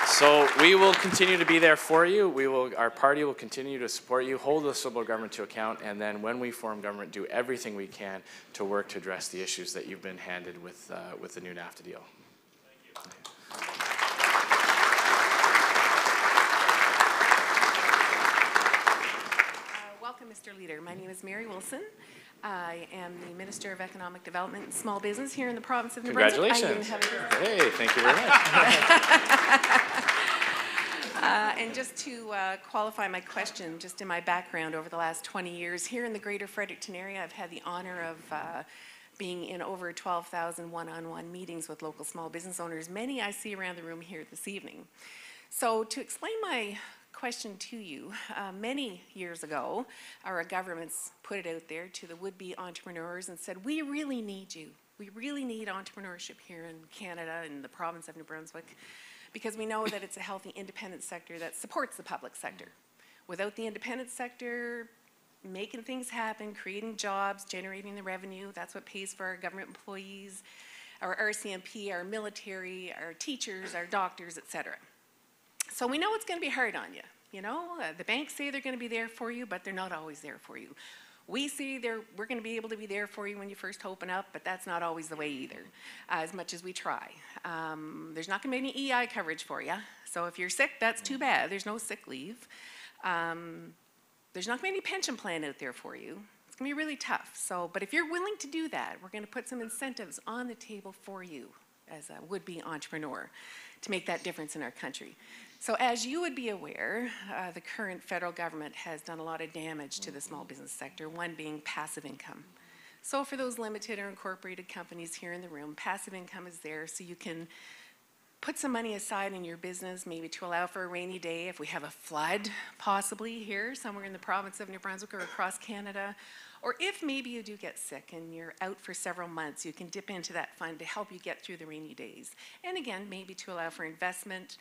So we will continue to be there for you. Our party will continue to support you, hold the Liberal government to account, and then when we form government, do everything we can to work to address the issues that you've been handed with the new NAFTA deal. Welcome, Mr. Leader. My name is Mary Wilson. I am the Minister of Economic Development and Small Business here in the province of New Brunswick. Congratulations. Hey, thank you very much. And just to qualify my question, just in my background over the last 20 years, here in the greater Fredericton area, I've had the honor of being in over 12,000 one-on-one meetings with local small business owners, many I see around the room here this evening. So to explain my question to you, many years ago, our governments put it out there to the would-be entrepreneurs and said, we really need you. We really need entrepreneurship here in Canada and the province of New Brunswick, because we know that it's a healthy independent sector that supports the public sector. Without the independent sector making things happen, creating jobs, generating the revenue, that's what pays for our government employees, our RCMP, our military, our teachers, our doctors, etc. So we know it's going to be hard on you. The banks say they're going to be there for you, but they're not always there for you. We see we're going to be able to be there for you when you first open up, but that's not always the way either, as much as we try. There's not going to be any EI coverage for you. So if you're sick, that's too bad. There's no sick leave. There's not going to be any pension plan out there for you. It's going to be really tough. So, but if you're willing to do that, we're going to put some incentives on the table for you as a would-be entrepreneur to make that difference in our country. So as you would be aware, the current federal government has done a lot of damage to the small business sector, one being passive income. So for those limited or incorporated companies here in the room, passive income is there so you can put some money aside in your business, maybe to allow for a rainy day if we have a flood possibly here somewhere in the province of New Brunswick or across Canada. Or if maybe you do get sick and you're out for several months, you can dip into that fund to help you get through the rainy days. And again, maybe to allow for investment,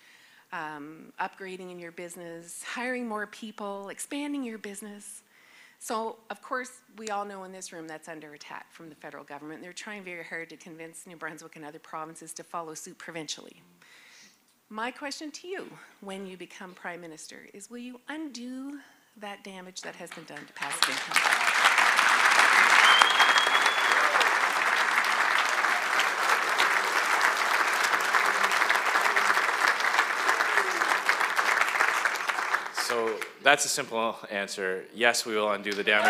upgrading in your business, hiring more people, expanding your business. So, of course, we all know in this room that's under attack from the federal government. They're trying very hard to convince New Brunswick and other provinces to follow suit provincially. My question to you, when you become Prime Minister, is will you undo that damage that has been done to passive income? So that's a simple answer. Yes, we will undo the damage.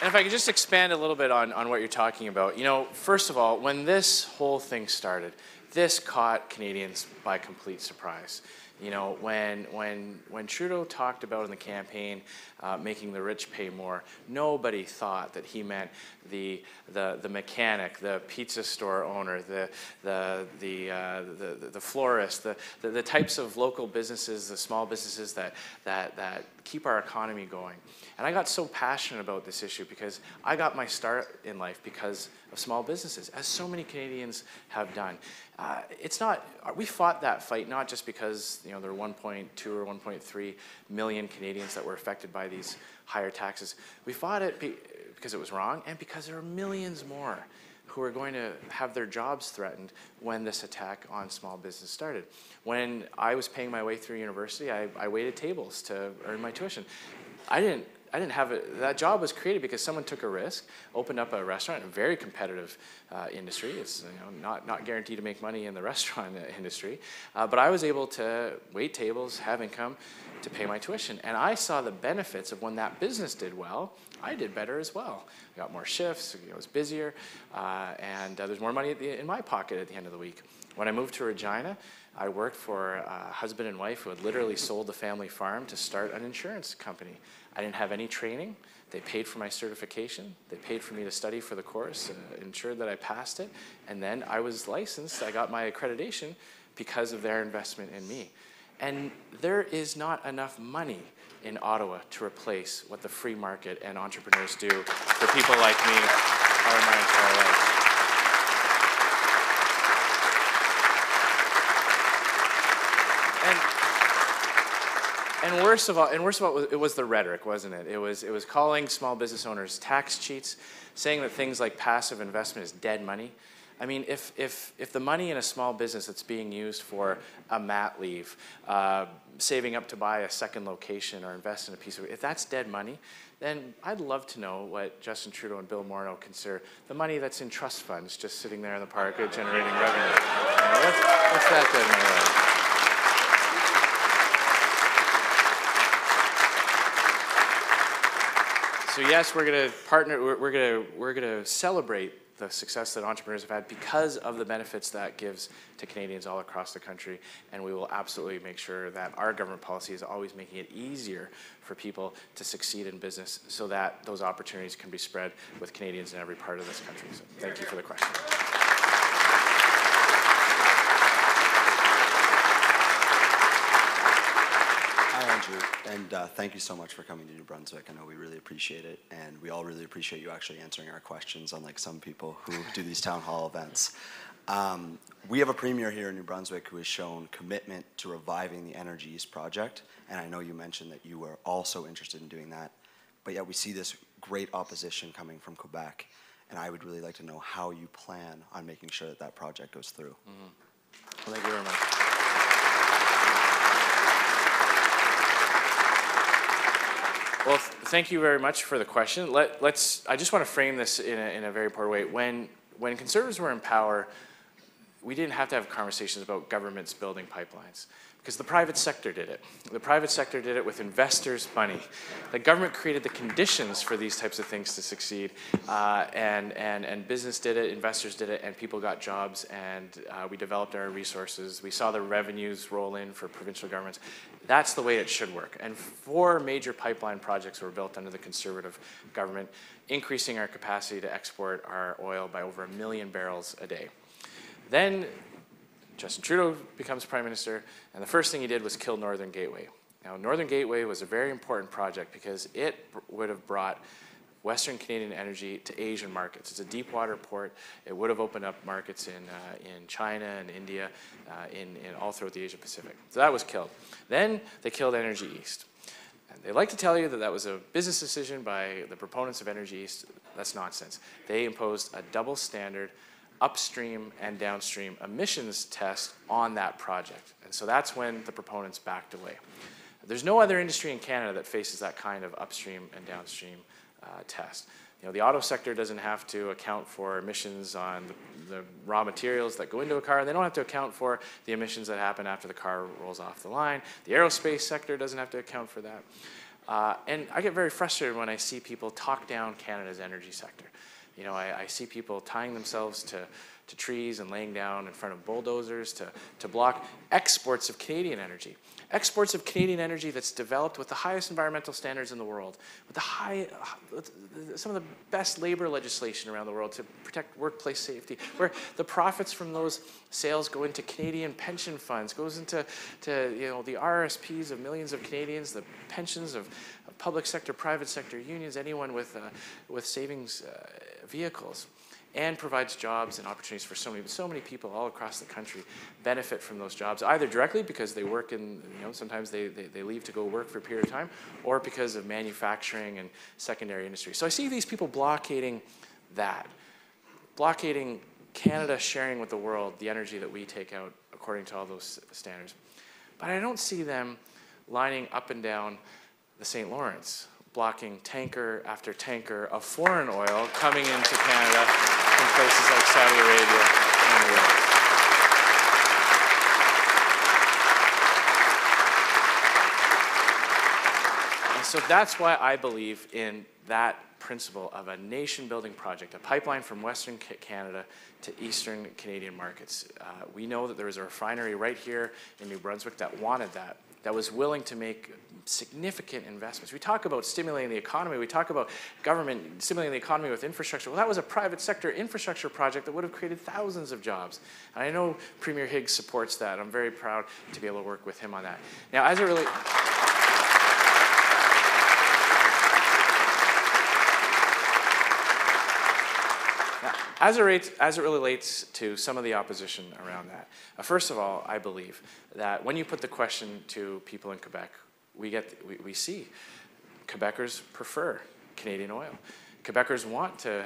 And if I could just expand a little bit on what you're talking about. You know, first of all, when this whole thing started, this caught Canadians by complete surprise. You know, when Trudeau talked about in the campaign making the rich pay more, nobody thought that he meant the mechanic, the pizza store owner, the florist, the types of local businesses, the small businesses that keep our economy going. And I got so passionate about this issue because I got my start in life because of small businesses, as so many Canadians have done. We fought that fight not just because, you know, there were 1.2 or 1.3 million Canadians that were affected by these higher taxes. We fought it because it was wrong and because there are millions more who are going to have their jobs threatened when this attack on small business started. When I was paying my way through university, I waited tables to earn my tuition. I didn't have it. That job was created because someone took a risk, opened up a restaurant, a very competitive industry. It's, you know, not guaranteed to make money in the restaurant industry, but I was able to wait tables, have income to pay my tuition, and I saw the benefits of when that business did well. I did better as well. I got more shifts. I was busier, and there's more money in my pocket at the end of the week. When I moved to Regina, I worked for a husband and wife who had literally sold the family farm to start an insurance company. I didn't have any training. They paid for my certification. They paid for me to study for the course, ensured that I passed it, and then I was licensed. I got my accreditation because of their investment in me. And there is not enough money in Ottawa to replace what the free market and entrepreneurs do for people like me all my entire life. And worst of all, it was the rhetoric, wasn't it? It was calling small business owners tax cheats, saying that things like passive investment is dead money. I mean, if the money in a small business that's being used for a mat leave, saving up to buy a second location or invest in a piece of, if that's dead money, then I'd love to know what Justin Trudeau and Bill Morneau consider the money that's in trust funds just sitting there in the park generating revenue. You know, what's that dead money like? So yes, we're going to partner. We're going to celebrate the success that entrepreneurs have had because of the benefits that gives to Canadians all across the country, and we will absolutely make sure that our government policy is always making it easier for people to succeed in business, so that those opportunities can be spread with Canadians in every part of this country. So thank you for the question. And thank you so much for coming to New Brunswick. I know we really appreciate it, and we all really appreciate you actually answering our questions, unlike some people who do these town hall events. We have a premier here in New Brunswick who has shown commitment to reviving the Energy East project, and I know you mentioned that you were also interested in doing that, but yet we see this great opposition coming from Quebec, and I would really like to know how you plan on making sure that that project goes through. Mm-hmm. Well, thank you very much. Well, thank you very much for the question. I just want to frame this in a very important way. When Conservatives were in power, we didn't have to have conversations about governments building pipelines, because the private sector did it. The private sector did it with investors' money. The government created the conditions for these types of things to succeed, and business did it, investors did it, and people got jobs, and we developed our resources. We saw the revenues roll in for provincial governments. That's the way it should work. And 4 major pipeline projects were built under the Conservative government, increasing our capacity to export our oil by over 1 million barrels a day. Then Justin Trudeau becomes Prime Minister, and the first thing he did was kill Northern Gateway. Now, Northern Gateway was a very important project because it would have brought Western Canadian energy to Asian markets. It's a deep water port. It would have opened up markets in China and India, in all throughout the Asia Pacific. So that was killed. Then they killed Energy East. And they like to tell you that that was a business decision by the proponents of Energy East. That's nonsense. They imposed a double standard upstream and downstream emissions test on that project. And so that's when the proponents backed away. There's no other industry in Canada that faces that kind of upstream and downstream test. You know, the auto sector doesn't have to account for emissions on the raw materials that go into a car, and they don't have to account for the emissions that happen after the car rolls off the line. The aerospace sector doesn't have to account for that. And I get very frustrated when I see people talk down Canada's energy sector. You know, I see people tying themselves to trees and laying down in front of bulldozers to block exports of Canadian energy. Exports of Canadian energy that's developed with the highest environmental standards in the world, with some of the best labor legislation around the world to protect workplace safety, where the profits from those sales go into Canadian pension funds, goes into you know, the RSPs of millions of Canadians, the pensions of public sector, private sector unions, anyone with savings vehicles, and provides jobs and opportunities for so many people all across the country benefit from those jobs, either directly because they work in, you know, sometimes they leave to go work for a period of time, or because of manufacturing and secondary industry. So I see these people blockading that, blockading Canada sharing with the world the energy that we take out according to all those standards. But I don't see them lining up and down the St. Lawrence, blocking tanker after tanker of foreign oil coming into Canada from places like Saudi Arabia and Iraq. And so that's why I believe in that principle of a nation-building project, a pipeline from Western Canada to Eastern Canadian markets. We know that there was a refinery right here in New Brunswick that wanted that was willing to make significant investments. We talk about stimulating the economy. We talk about government stimulating the economy with infrastructure. Well, that was a private sector infrastructure project that would have created thousands of jobs. And I know Premier Higgs supports that. I'm very proud to be able to work with him on that. Now, as it relates... As it relates to some of the opposition around that, first of all, I believe that when you put the question to people in Quebec, we see Quebecers prefer Canadian oil. Quebecers want to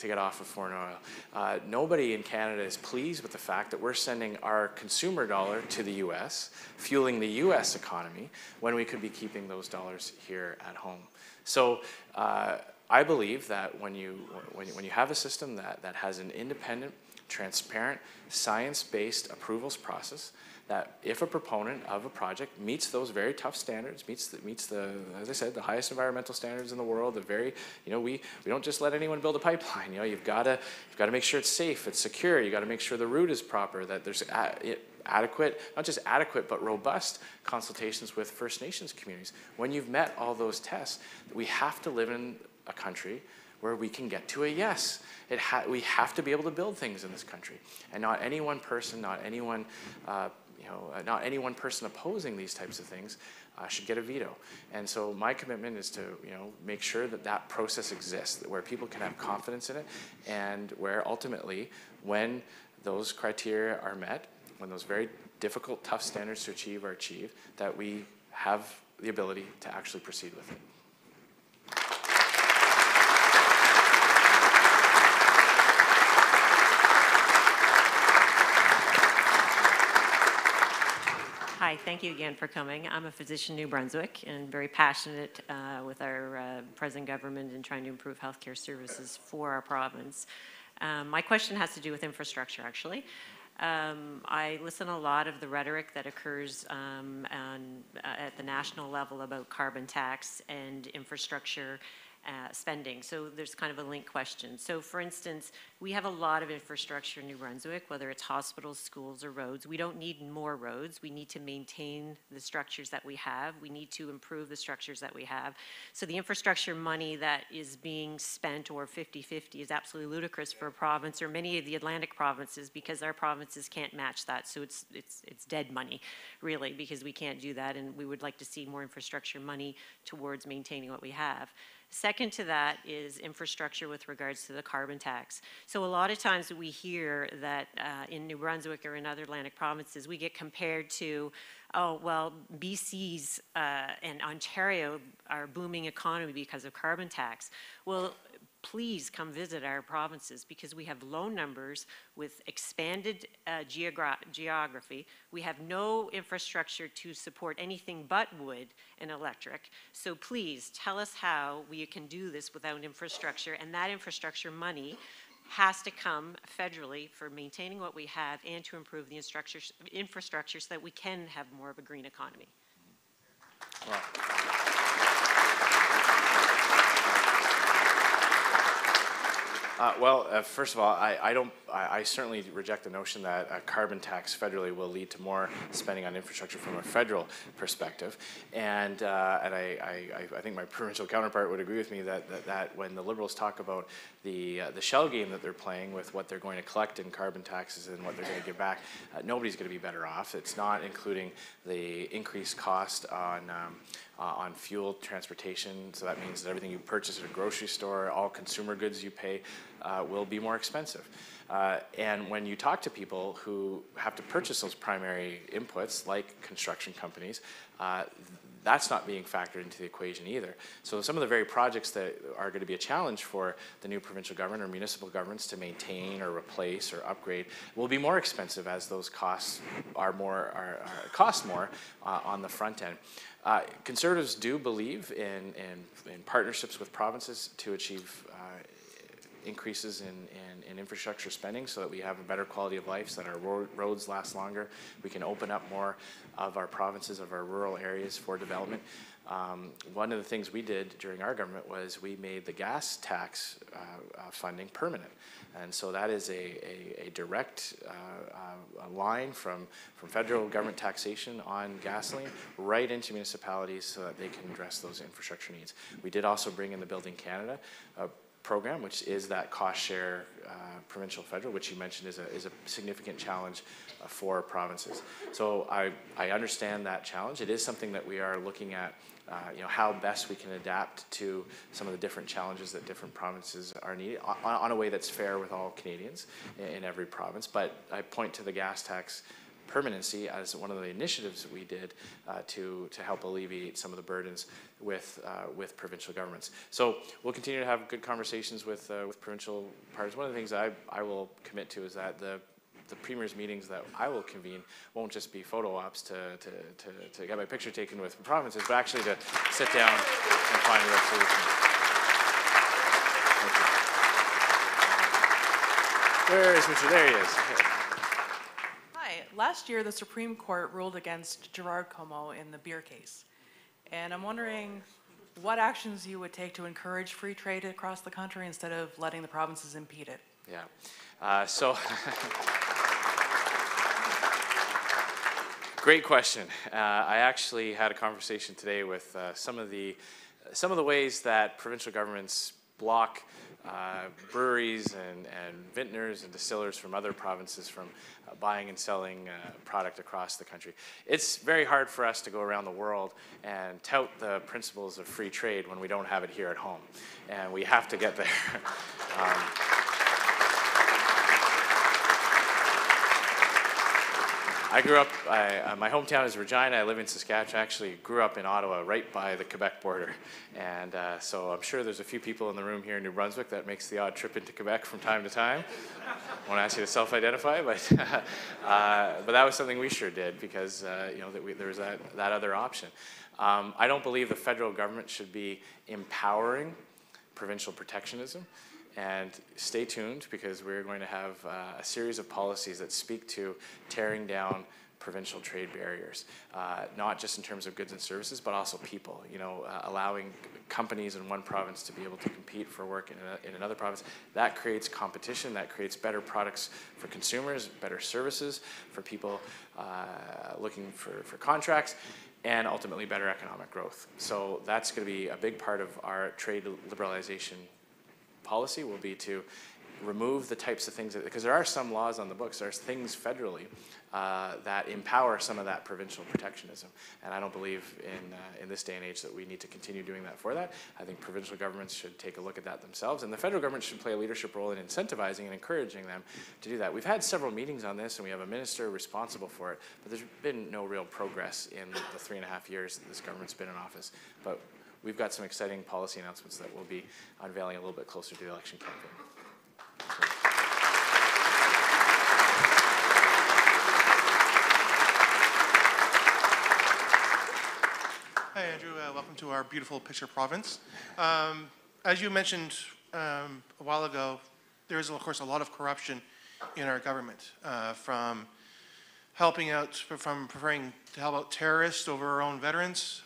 get off of foreign oil. Nobody in Canada is pleased with the fact that we're sending our consumer dollar to the U.S., fueling the U.S. economy, when we could be keeping those dollars here at home. So I believe that when you have a system that has an independent, transparent, science-based approvals process, that if a proponent of a project meets those very tough standards, meets the, as I said, the highest environmental standards in the world, the very, you know, we don't just let anyone build a pipeline. You know, you've got to make sure it's safe, it's secure. You got to make sure the route is proper, that there's adequate, not just adequate, but robust consultations with First Nations communities. When you've met all those tests, we have to live in a country where we can get to a yes. We have to be able to build things in this country, and not any one person, not any one person opposing these types of things should get a veto. And so my commitment is to, you know, make sure that that process exists, where people can have confidence in it, and where ultimately, when those criteria are met, when those very difficult, tough standards to achieve are achieved, that we have the ability to actually proceed with it. Hi, thank you again for coming. I'm a physician in New Brunswick and very passionate with our present government in trying to improve healthcare services for our province. My question has to do with infrastructure, actually. I listen a lot of the rhetoric that occurs at the national level about carbon tax and infrastructure spending. So there's kind of a linked question. So for instance, we have a lot of infrastructure in New Brunswick, whether it's hospitals, schools, or roads. We don't need more roads. We need to maintain the structures that we have. We need to improve the structures that we have. So the infrastructure money that is being spent, or 50-50, is absolutely ludicrous for a province or many of the Atlantic provinces, because our provinces can't match that. So it's dead money, really, because we can't do that, and we would like to see more infrastructure money towards maintaining what we have. Second to that is infrastructure with regards to the carbon tax. So a lot of times we hear that in New Brunswick or in other Atlantic provinces, we get compared to, oh, well, BC's and Ontario are booming economy because of carbon tax. Well, please come visit our provinces, because we have low numbers with expanded geography. We have no infrastructure to support anything but wood and electric. So please tell us how we can do this without infrastructure, and that infrastructure money has to come federally for maintaining what we have and to improve the infrastructure so that we can have more of a green economy. Wow. First of all, I certainly reject the notion that a carbon tax federally will lead to more spending on infrastructure from a federal perspective. And I think my provincial counterpart would agree with me that when the Liberals talk about the shell game that they're playing with what they're going to collect in carbon taxes and what they're going to give back, nobody's going to be better off. It's not including the increased cost on fuel, transportation. So that means that everything you purchase at a grocery store, all consumer goods you pay, will be more expensive. And when you talk to people who have to purchase those primary inputs, like construction companies, that's not being factored into the equation either. So some of the very projects that are going to be a challenge for the new provincial government or municipal governments to maintain or replace or upgrade will be more expensive as those costs cost more on the front end. Conservatives do believe in partnerships with provinces to achieve increases in infrastructure spending so that we have a better quality of life, so that our roads last longer. We can open up more of our provinces, of our rural areas for development. One of the things we did during our government was we made the gas tax funding permanent. And so that is a direct line from federal government taxation on gasoline right into municipalities so that they can address those infrastructure needs. We did also bring in the Building Canada program, which is that cost share provincial federal, which you mentioned is a significant challenge for provinces. So I understand that challenge. It is something that we are looking at, how best we can adapt to some of the different challenges that different provinces are needing on a way that's fair with all Canadians in every province. But I point to the gas tax permanency as one of the initiatives that we did to help alleviate some of the burdens with provincial governments. So we'll continue to have good conversations with provincial partners. One of the things I will commit to is that the Premier's meetings that I will convene won't just be photo ops to get my picture taken with provinces, but actually to sit down and find real solutions. Where is Richard? There he is. Hi. Last year, the Supreme Court ruled against Gerard Como in the beer case. And I'm wondering what actions you would take to encourage free trade across the country instead of letting the provinces impede it. Yeah. Great question. I actually had a conversation today with some of the ways that provincial governments block breweries and vintners and distillers from other provinces from buying and selling product across the country. It's very hard for us to go around the world and tout the principles of free trade when we don't have it here at home, and we have to get there. I grew up, my hometown is Regina. I live in Saskatchewan. I actually grew up in Ottawa, right by the Quebec border. And so I'm sure there's a few people in the room here in New Brunswick that makes the odd trip into Quebec from time to time. I won't ask you to self-identify, but that was something we sure did because you know, there was that other option. I don't believe the federal government should be empowering provincial protectionism. And stay tuned because we're going to have a series of policies that speak to tearing down provincial trade barriers, not just in terms of goods and services, but also people. You know, allowing companies in one province to be able to compete for work in another province. That creates competition. That creates better products for consumers, better services for people looking for contracts, and ultimately better economic growth. So that's going to be a big part of our trade liberalization policy will be to remove the types of things, because there are some laws on the books, there's things federally that empower some of that provincial protectionism. And I don't believe in this day and age that we need to continue doing that for that. I think provincial governments should take a look at that themselves, and the federal government should play a leadership role in incentivizing and encouraging them to do that. We've had several meetings on this, and we have a minister responsible for it, but there's been no real progress in the 3.5 years that this government's been in office. But we've got some exciting policy announcements that we'll be unveiling a little bit closer to the election campaign. Hi, Andrew. Welcome to our beautiful picture province. As you mentioned a while ago, there is, of course, a lot of corruption in our government, from helping out, from preferring to help out terrorists over our own veterans,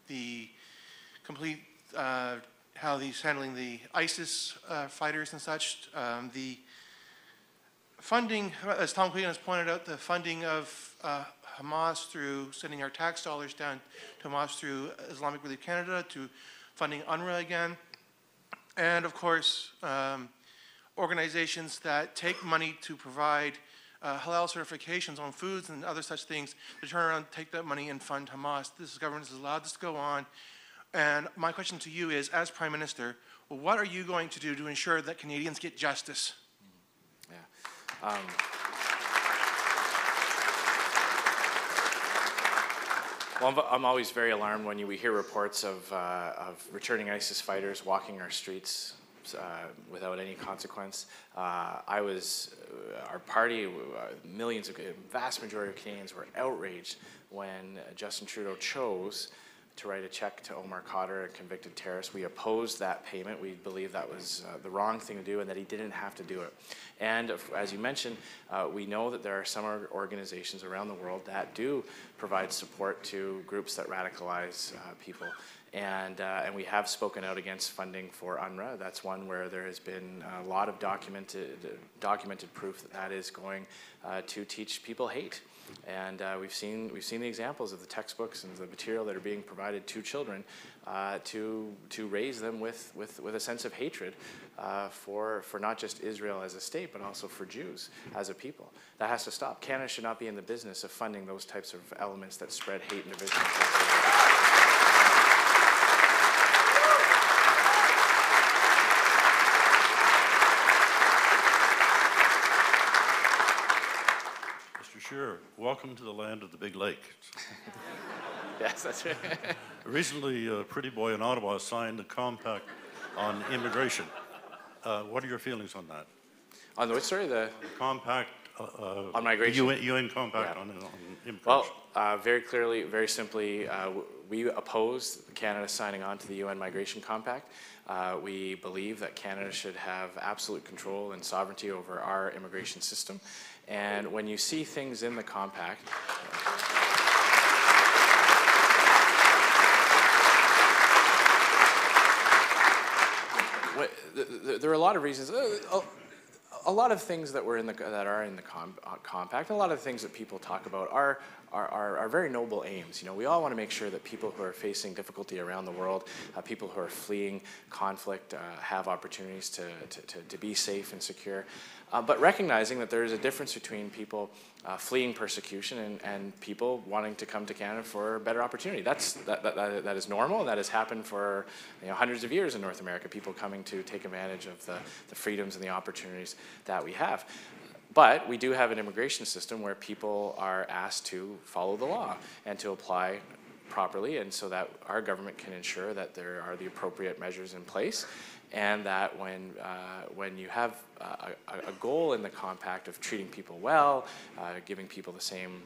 the complete, how he's handling the ISIS fighters and such, the funding, as Tom Queen has pointed out, the funding of Hamas through sending our tax dollars down to Hamas through Islamic Relief Canada, to funding UNRWA again, and of course organizations that take money to provide halal certifications on foods and other such things, to turn around, take that money and fund Hamas. This government has allowed this to go on. And my question to you is, as Prime Minister, what are you going to do to ensure that Canadians get justice? Yeah. Well, I'm always very alarmed when we hear reports of returning ISIS fighters walking our streets without any consequence. Our party, millions of, vast majority of Canadians were outraged when Justin Trudeau chose to write a check to Omar Khadr, a convicted terrorist. We opposed that payment. We believe that was the wrong thing to do and that he didn't have to do it. And as you mentioned, we know that there are some organizations around the world that do provide support to groups that radicalize people. And we have spoken out against funding for UNRWA. That's one where there has been a lot of documented proof that that is going to teach people hate. And we've seen the examples of the textbooks and the material that are being provided to children to raise them with a sense of hatred for not just Israel as a state, but also for Jews as a people. That has to stop. Canada should not be in the business of funding those types of elements that spread hate and division. Sure. Welcome to the land of the big lake. Yes, that's right. Recently, a pretty boy in Ottawa signed a compact on immigration. What are your feelings on that? On which, sorry? The compact on migration? UN compact on immigration. Well, very clearly, very simply, we oppose Canada signing on to the UN Migration Compact. We believe that Canada should have absolute control and sovereignty over our immigration system. And when you see things in the compact, there are a lot of reasons. A lot of things that are in the compact, a lot of things that people talk about are very noble aims. You know, we all want to make sure that people who are facing difficulty around the world, people who are fleeing conflict, have opportunities to be safe and secure. But recognizing that there is a difference between people fleeing persecution and people wanting to come to Canada for a better opportunity. That is normal. That has happened for hundreds of years in North America, people coming to take advantage of the freedoms and the opportunities that we have. But we do have an immigration system where people are asked to follow the law and to apply properly, and so that our government can ensure that there are the appropriate measures in place, and that when you have a goal in the compact of treating people well, giving people the same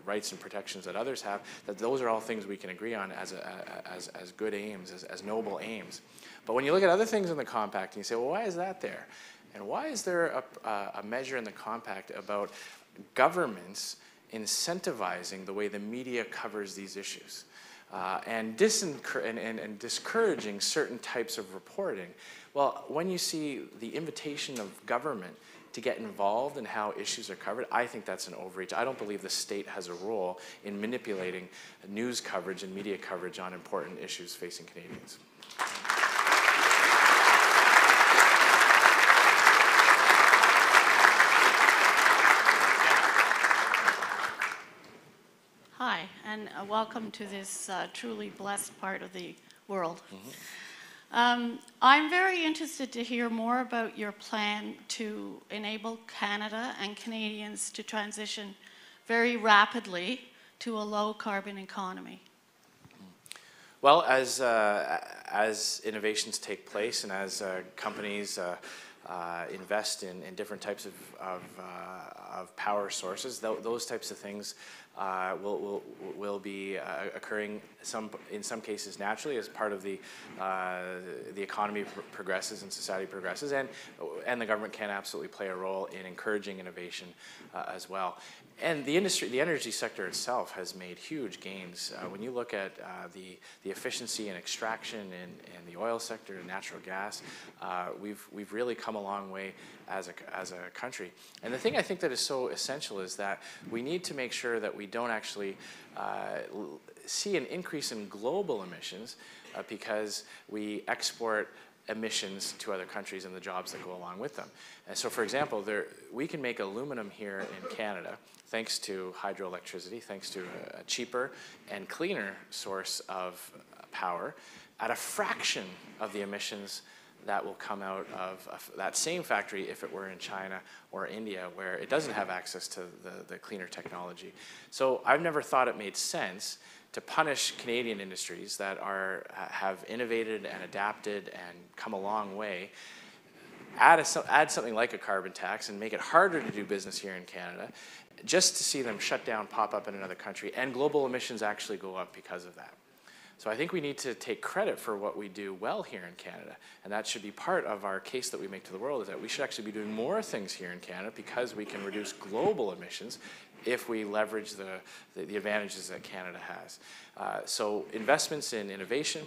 rights and protections that others have, that those are all things we can agree on as good aims, as noble aims. But when you look at other things in the compact and you say, well, why is that there? And why is there a measure in the compact about governments incentivizing the way the media covers these issues and discouraging certain types of reporting? Well, when you see the invitation of government to get involved in how issues are covered, I think that's an overreach. I don't believe the state has a role in manipulating news coverage and media coverage on important issues facing Canadians. Hi, and welcome to this truly blessed part of the world. I'm very interested to hear more about your plan to enable Canada and Canadians to transition very rapidly to a low-carbon economy. Well, as innovations take place and as companies invest in different types of power sources, those types of things will be occurring in some cases naturally as part of the economy progresses and society progresses, and the government can absolutely play a role in encouraging innovation as well. And the energy sector itself has made huge gains. When you look at the efficiency and extraction in the oil sector and natural gas, we've really come a long way as a country. And the thing I think that is so essential is that we need to make sure that we don't actually see an increase in global emissions because we export emissions to other countries and the jobs that go along with them. And so, for example, we can make aluminum here in Canada thanks to hydroelectricity, thanks to a cheaper and cleaner source of power at a fraction of the emissions that will come out of that same factory if it were in China or India, where it doesn't have access to the cleaner technology. So I've never thought it made sense to punish Canadian industries that have innovated and adapted and come a long way, add something like a carbon tax and make it harder to do business here in Canada, just to see them shut down, pop up in another country, and global emissions actually go up because of that. So I think we need to take credit for what we do well here in Canada, and that should be part of our case that we make to the world, is that we should actually be doing more things here in Canada because we can reduce global emissions if we leverage the advantages that Canada has. So investments in innovation,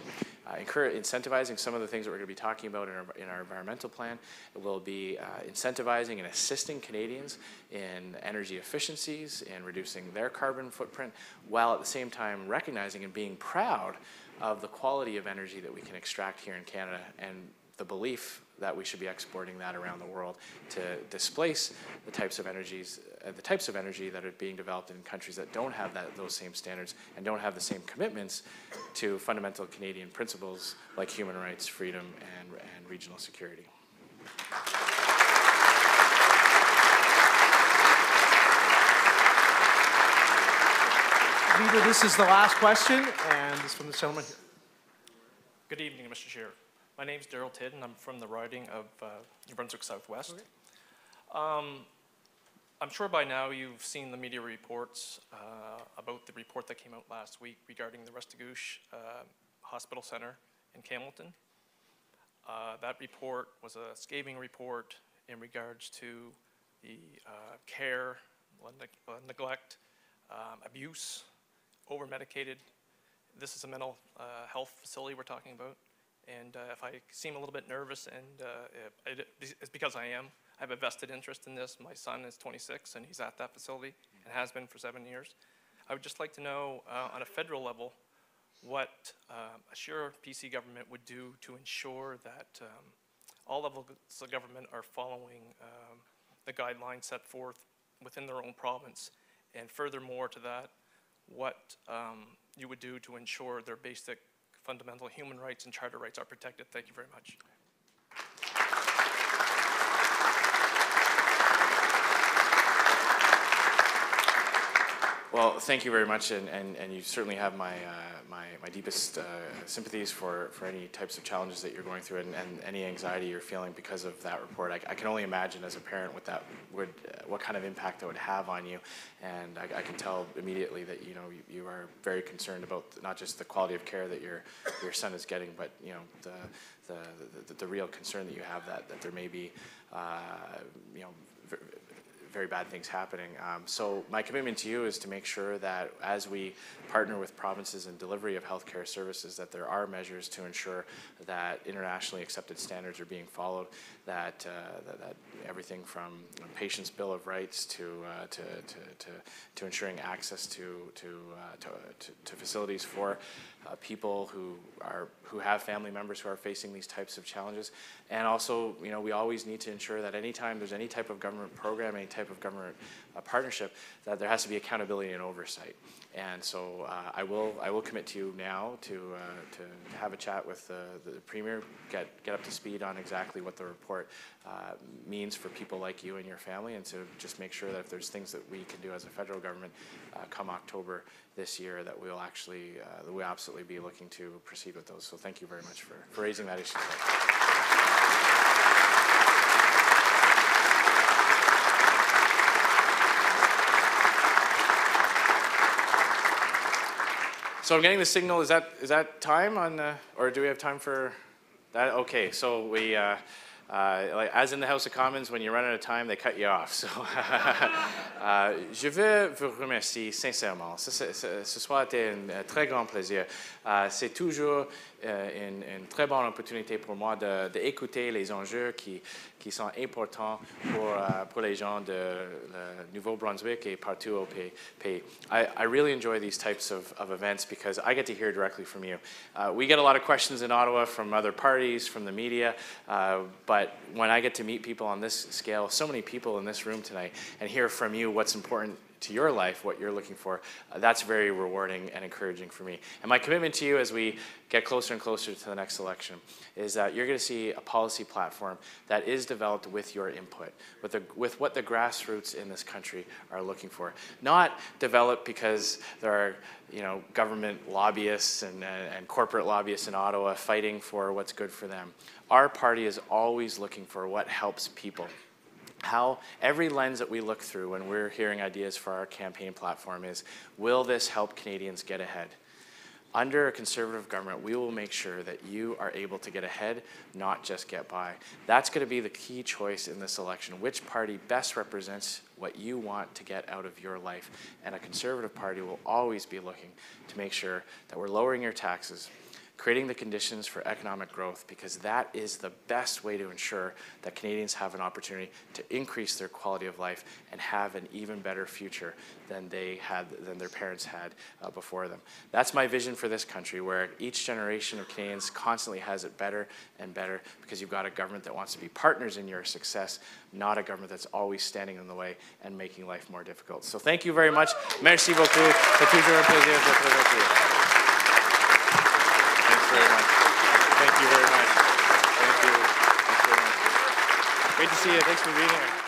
incentivizing some of the things that we're going to be talking about in our environmental plan. It will be incentivizing and assisting Canadians in energy efficiencies and reducing their carbon footprint, while at the same time recognizing and being proud of the quality of energy that we can extract here in Canada, and the belief that we should be exporting that around the world to displace the types of energy that are being developed in countries that don't have those same standards and don't have the same commitments to fundamental Canadian principles like human rights, freedom, and regional security. Leader, this is the last question, and it's from the gentleman here. Good evening, Mr. Chair. My name is Daryl Tidd, and I'm from the riding of New Brunswick Southwest. Okay. I'm sure by now you've seen the media reports about the report that came out last week regarding the Restigouche Hospital Center in Campbellton. That report was a scathing report in regards to the care, neglect, abuse, over-medicated. This is a mental health facility we're talking about. And if I seem a little bit nervous, and it's because I am. I have a vested interest in this. My son is 26, and he's at that facility and has been for 7 years. I would just like to know, on a federal level, what a sure PC government would do to ensure that all levels of government are following the guidelines set forth within their own province, and furthermore to that, what you would do to ensure their basic fundamental human rights and charter rights are protected. Thank you very much. Well, thank you very much, and you certainly have my deepest sympathies for any types of challenges that you're going through and any anxiety you're feeling because of that report. I can only imagine as a parent what kind of impact that would have on you, and I can tell immediately that you are very concerned about not just the quality of care that your son is getting, but the real concern that you have that there may be very bad things happening. So my commitment to you is to make sure that as we partner with provinces in delivery of healthcare services, that there are measures to ensure that internationally accepted standards are being followed, that everything from patients' bill of rights to ensuring access to facilities for people who have family members who are facing these types of challenges. And also, we always need to ensure that anytime there's any type of government program, any type of government partnership, that there has to be accountability and oversight. And so I will commit to you now to have a chat with the Premier, get up to speed on exactly what the report means for people like you and your family, and to just make sure that if there's things that we can do as a federal government come October this year, that we'll absolutely be looking to proceed with those. So thank you very much for raising that issue. So I'm getting the signal. Is that time on, or do we have time for that? Okay. So we, like, as in the House of Commons, when you run out of time, they cut you off. So, je veux vous remercier sincèrement. Ce soir était un très grand plaisir. C'est toujours une très bonne opportunité pour moi d'écouter les enjeux qui sont importants pour les gens de Nouveau-Brunswick et partout au pays. I really enjoy these types of events because I get to hear directly from you. We get a lot of questions in Ottawa from other parties, from the media, but when I get to meet people on this scale, so many people in this room tonight, and hear from you what's important to your life, what you're looking for, that's very rewarding and encouraging for me. And my commitment to you as we get closer and closer to the next election is that you're going to see a policy platform that is developed with your input, with what the grassroots in this country are looking for. Not developed because there are government lobbyists and corporate lobbyists in Ottawa fighting for what's good for them. Our party is always looking for what helps people. How every lens that we look through when we're hearing ideas for our campaign platform is, will this help Canadians get ahead? Under a Conservative government, we will make sure that you are able to get ahead, not just get by. That's going to be the key choice in this election. Which party best represents what you want to get out of your life? And a Conservative party will always be looking to make sure that we're lowering your taxes, creating the conditions for economic growth, because that is the best way to ensure that Canadians have an opportunity to increase their quality of life and have an even better future than their parents had before them. That's my vision for this country, where each generation of Canadians constantly has it better and better, because you've got a government that wants to be partners in your success, not a government that's always standing in the way and making life more difficult. So thank you very much. Merci beaucoup. C'est toujours un plaisir d'être avec vous. Very much. Thank you very much. Thank you. Thanks very much. Great to see you. Thanks for being here.